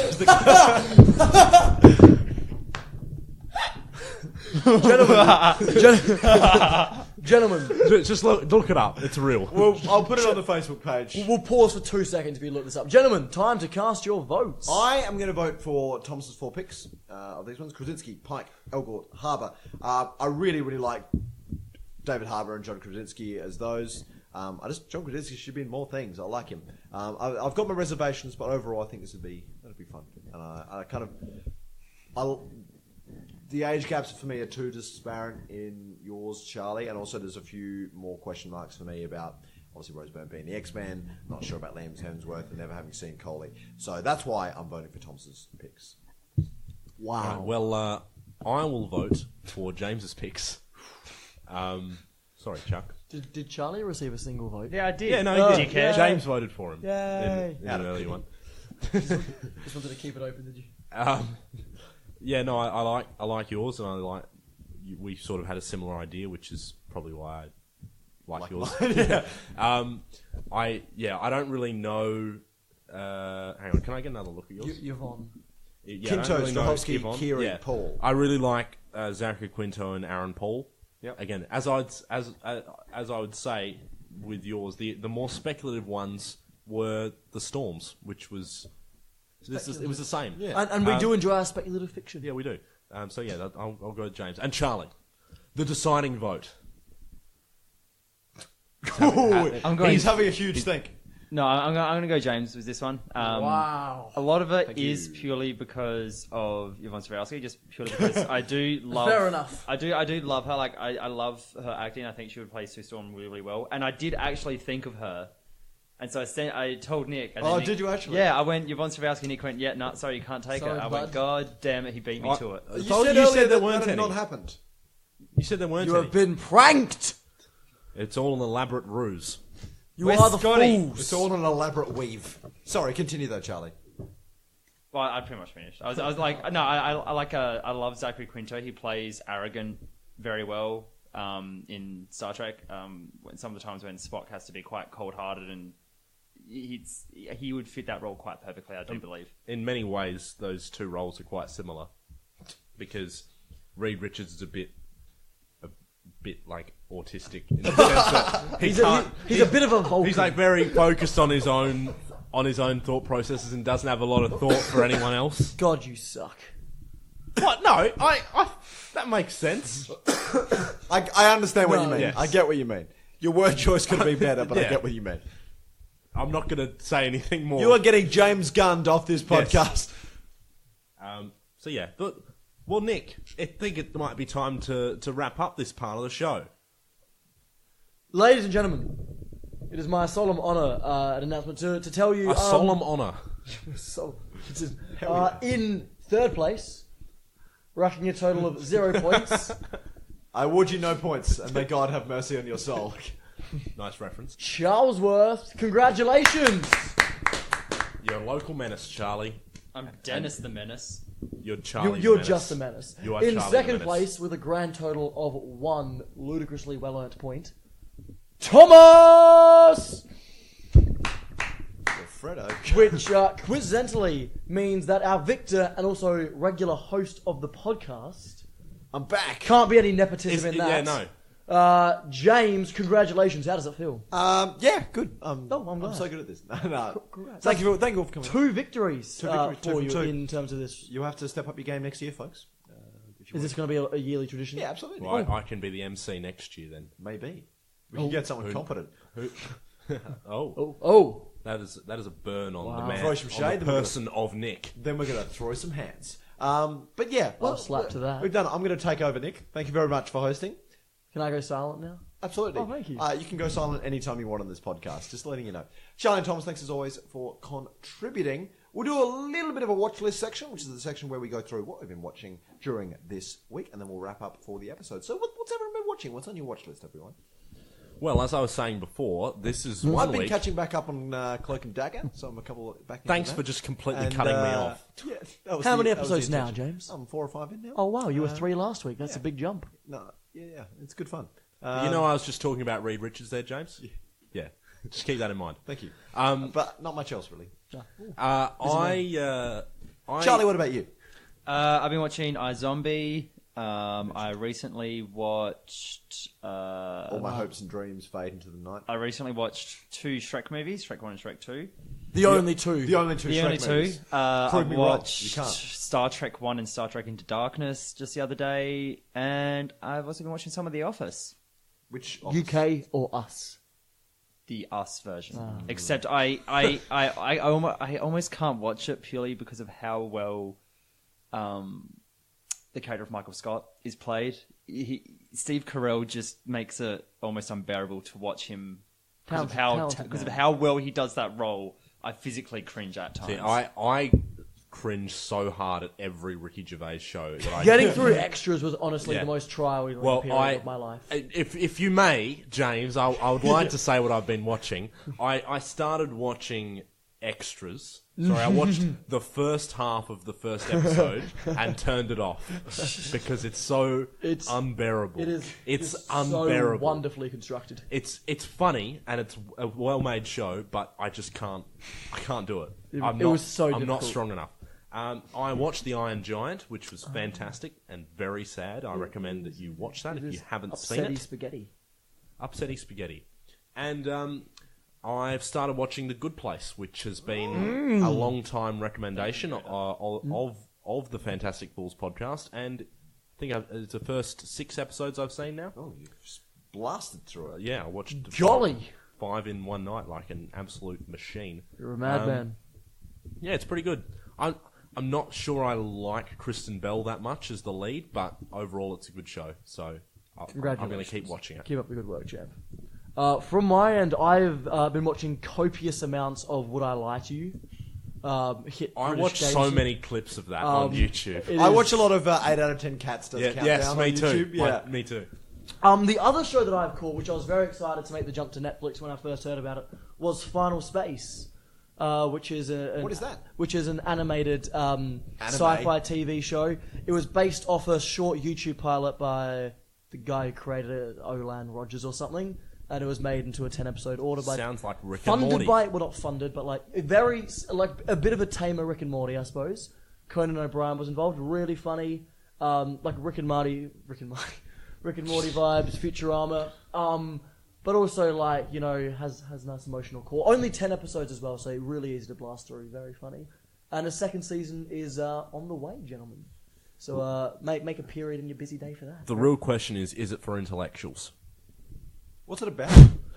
Gentlemen, Just look it up. It's real. Well, I'll put it on the Facebook page. we'll pause for 2 seconds if you look this up. Gentlemen, time to cast your votes. I am going to vote for Thomas's 4 picks of these ones: Krasinski, Pike, Elgort, Harbour. I really, really like David Harbour and John Krasinski as those. John Krasinski should be in more things. I like him. I've got my reservations, but overall, I think that'd be fun. And the age gaps for me are too disparate in yours, Charlie, and also there's a few more question marks for me about obviously Rose Byrne being the X-Man. Not sure about Liam Hemsworth and never having seen Coley. So that's why I'm voting for Thomas's picks. Wow. Right, well, I will vote for James's picks. Sorry, Chuck. Did Charlie receive a single vote? Yeah, I did. Yeah, no, he did. Dickhead. James voted for him. Yay. In an early one. Just wanted to keep it open, did you? Yeah, no, I like yours, and I like. We sort of had a similar idea, which is probably why I like yours. Yeah. I don't really know. Hang on, can I get another look at yours? Yvonne. Yeah, I don't Quinto, really know Strahovski, Yvonne. Kieran, Paul. I really like Zachary Quinto and Aaron Paul. Yep. Again, as I would say with yours, the more speculative ones were the Storms, which was it was the same. Yeah. And we do enjoy our speculative fiction. Yeah, we do. So yeah, I'll go with James and Charlie. The deciding vote. He's having a huge think. No, I'm going to go James with this one. Wow. A lot of it Thank is you. purely because of Yvonne Strahovski, just purely because I do love. Fair enough. I do love her. Like I love her acting. I think she would play Sue Storm really, really well. And I did actually think of her, and so I told Nick. And then Nick, Did you actually? Yeah, I went Yvonne Strahovski. Nick went, yeah, no, sorry, you can't take Sorry, her. I bud. went, God damn it, he beat me to it. You Told said you earlier said there that weren't had any. not happened. You said there weren't You any. have been pranked. It's all an elaborate ruse. You Where's are the Scotty? fools. It's all an elaborate weave. Sorry, continue though, Charlie. Well, I pretty much finished. I was like, no, I like, I love Zachary Quinto. He plays arrogant very well in Star Trek. When some of the times when Spock has to be quite cold-hearted, and he would fit that role quite perfectly, I do believe. In many ways, those two roles are quite similar, because Reed Richards is a bit like autistic in the sense that He's a bit of a Vulcan. he's like very focused on his own thought processes and doesn't have a lot of thought for anyone else. God, you suck. What? No, I that makes sense. I understand what you mean. Yes. I get what you mean. Your word choice could have been better, but I Yeah. get what you mean. I'm not going to say anything more. You are getting James Gunned off this Yes. podcast. So yeah, well, Nick, I think it might be time to wrap up this part of the show. Ladies and gentlemen, it is my solemn honour an announcement to tell you... A solemn honour. in third place, racking a total of 0 points, I award you no points, and may God have mercy on your soul. Nice reference. Charlesworth. Congratulations! You're a local menace, Charlie. I'm Dennis the Menace. You're Charlie. You're the menace. just a menace. You are In Charlie the second menace. place, with a grand total of 1 ludicrously well-earned point, Thomas! Fredo. Which coincidentally means that our victor and also regular host of the podcast I'm back. can't be any nepotism in that. Yeah, no. James, congratulations. How does it feel? Yeah, good. I'm glad. I'm so good at this. No. Congrats. Thank you all for coming. 2 victories, Two victories, for two from you two. in terms of this. You have to step up your game next year, folks. Is this going to be a yearly tradition? Yeah, absolutely. Well, I can be the MC next year then. Maybe. We can get someone competent. Oh. That is a burn on the man, Throw some shade, on the person of Nick. Then we're going to throw some hands. But yeah, I'll slap to that. We've done it. I'm going to take over, Nick. Thank you very much for hosting. Can I go silent now? Absolutely. Oh, thank you. You can go silent anytime you want on this podcast. Just letting you know. Charlie and Thomas, thanks as always for contributing. We'll do a little bit of a watch list section, which is the section where we go through what we've been watching during this week, and then we'll wrap up for the episode. So what's everyone been watching? What's on your watch list, everyone? Well, as I was saying before, this is I've one been week. catching back up on Cloak and Dagger, so I'm a couple back. Thanks into for that. just completely And, cutting me off. Yeah, that was How many that was the episodes now, intention. James? I'm 4 or 5 in now. Oh, wow. You were 3 last week. That's a big jump. No, yeah, it's good fun. You know, I was just talking about Reed Richards there, James. Yeah. Just keep that in mind. Thank you. Um, But not much else really. I Charlie, what about you? I've been watching iZombie. I recently watched. All my hopes and dreams fade into the night. I recently watched 2 Shrek movies, Shrek 1 and Shrek 2. The only 2. The only 2 The Shrek only 2. movies. I Prove me wrong. watched You can't. Star Trek 1 and Star Trek Into Darkness just the other day, and I've also been watching some of The Office. Which UK or us? The Us version. Except I almost can't watch it purely because of how well the character of Michael Scott is played. Steve Carell just makes it almost unbearable to watch him because of how well he does that role. I physically cringe at times. See, I cringe so hard at every Ricky Gervais show that I Getting through extras was honestly Yeah. the most trying Well, period of my life. If you may, James, I would like to say what I've been watching. I started watching extras. Sorry, I watched the first half of the first episode and turned it off because it's unbearable. It's unbearable. So wonderfully constructed. It's funny and it's a well-made show, but I just can't. I can't do it. It was so I'm not difficult. strong enough. I watched The Iron Giant, which was fantastic and very sad. I recommend that you watch that if you haven't seen Upsetty it. spaghetti. Upsetty spaghetti. And I've started watching The Good Place, which has been a long time recommendation of the Fantastic Fools podcast, and I think it's the first 6 episodes I've seen now. Oh, you've just blasted through it. Yeah, I watched Jolly. 5 in one night like an absolute machine. You're a madman. Yeah, it's pretty good. I'm not sure I like Kristen Bell that much as the lead, but overall it's a good show. So I'm going to keep watching it. Keep up the good work, Jeff. From my end, I've been watching copious amounts of Would I Lie to You? I British watch game so show. many clips of that on YouTube. I watch a lot of 8 out of 10 Cats does countdown Yes, on me too. YouTube. Yeah. Me too. The other show that I've caught, which I was very excited to make the jump to Netflix when I first heard about it, was Final Space, which is What is that? Which is an animated sci-fi TV show. It was based off a short YouTube pilot by the guy who created it, Olan Rogers or something, and it was made into a 10-episode order by. Sounds like Rick and funded Morty. by, well, not funded, but like a bit of a tamer Rick and Morty, I suppose. Conan O'Brien was involved. Really funny, like Rick and Morty vibes, Futurama. But also, like, you know, has a nice emotional core. Only 10 episodes as well, so really easy to blast through. Very funny. And the second season is on the way, gentlemen. So make a period in your busy day for that. The real question is it for intellectuals? What's it about?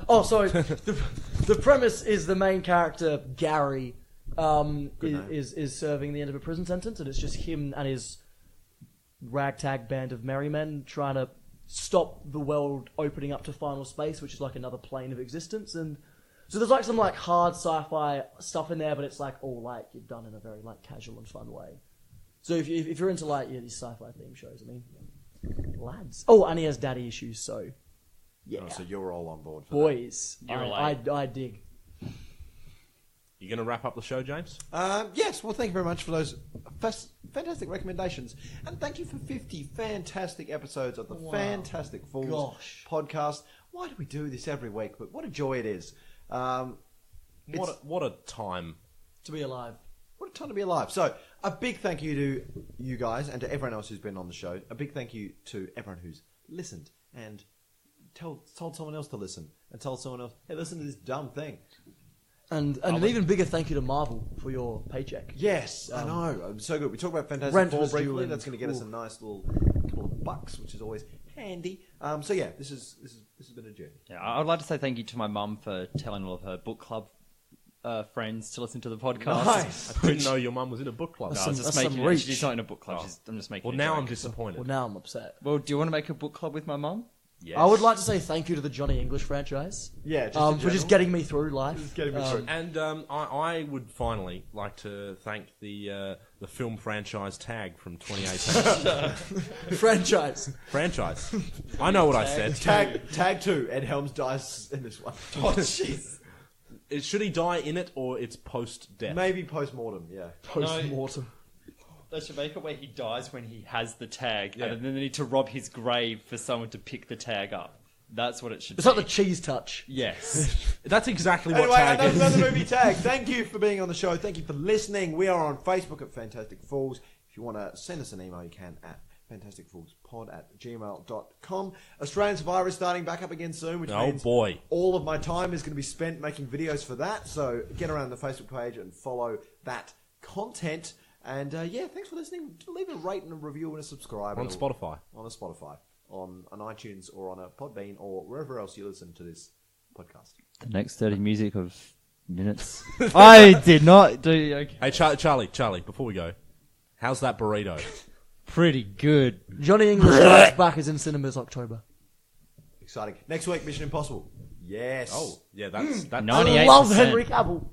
Oh, sorry. the premise is the main character, Gary, is serving the end of a prison sentence, and it's just him and his ragtag band of merry men trying to stop the world opening up to final space, which is like another plane of existence. And so there's like some like hard sci-fi stuff in there, but it's like all like done in a very like casual and fun way. So if you're into like these sci-fi theme shows, I mean, lads. Oh, and he has daddy issues, so yeah. Oh, so you're all on board for Boys, You're I dig. You going to wrap up the show, James? that. Yes, well, thank you very much for those fantastic recommendations. And thank you for 50 fantastic episodes of the Fantastic Fools podcast. Why do we do this every week? But what a joy it is. What a time. To be alive. What a time to be alive. So, a big thank you to you guys and to everyone else who's been on the show. A big thank you to everyone who's listened and told someone else to listen, and told someone else, hey, listen to this dumb thing. And an even bigger thank you to Marvel for your paycheck. Yes, I know. I'm so good. We talked about Fantastic Rent Four was due briefly. in- That's going to get us a nice little couple of bucks, which is always handy. So yeah, this has been a journey. Yeah, I'd like to say thank you to my mum for telling all of her book club friends to listen to the podcast. Nice. I didn't know your mum was in a book club. No, That's I was some- just that's making some it. reach. She's not in a book club. Oh. I'm just making Well, a now joke. I'm disappointed. Well, now I'm upset. Well, do you want to make a book club with my mum? Yes. I would like to say thank you to the Johnny English franchise. Yeah, just in for just general. getting me through life. Just getting me through. And I would finally like to thank the film franchise Tag from 2018. franchise. Franchise. I know what I said. Tag 2. Ed Helms dies in this one. Oh, jeez. Should he die in it or it's post-death? Maybe post-mortem, yeah. Post-mortem. They should make it where he dies when he has the tag, Yeah. and then they need to rob his grave for someone to pick the tag up. That's what it should It's be. like the cheese touch. Yes. That's exactly what Anyway, Tag is. another movie Tag. Thank you for being on the show. Thank you for listening. We are on Facebook at Fantastic Fools. If you want to send us an email, you can at fantasticfoolspod@gmail.com. Australian Survivor is starting back up again soon, which Oh, means boy. all of my time is going to be spent making videos for that. So get around the Facebook page and follow that content. And yeah, thanks for listening. Leave a rate and a review and a subscribe. On Spotify. On an iTunes or on a Podbean or wherever else you listen to this podcast. The next 30 music of minutes. I did not do. Okay. Hey, Charlie, before we go, how's that burrito? Pretty good. Johnny English Strikes Back is in cinemas October. Exciting. Next week, Mission Impossible. Yes. Oh, yeah, that's... No. 98%. I love Henry Cavill.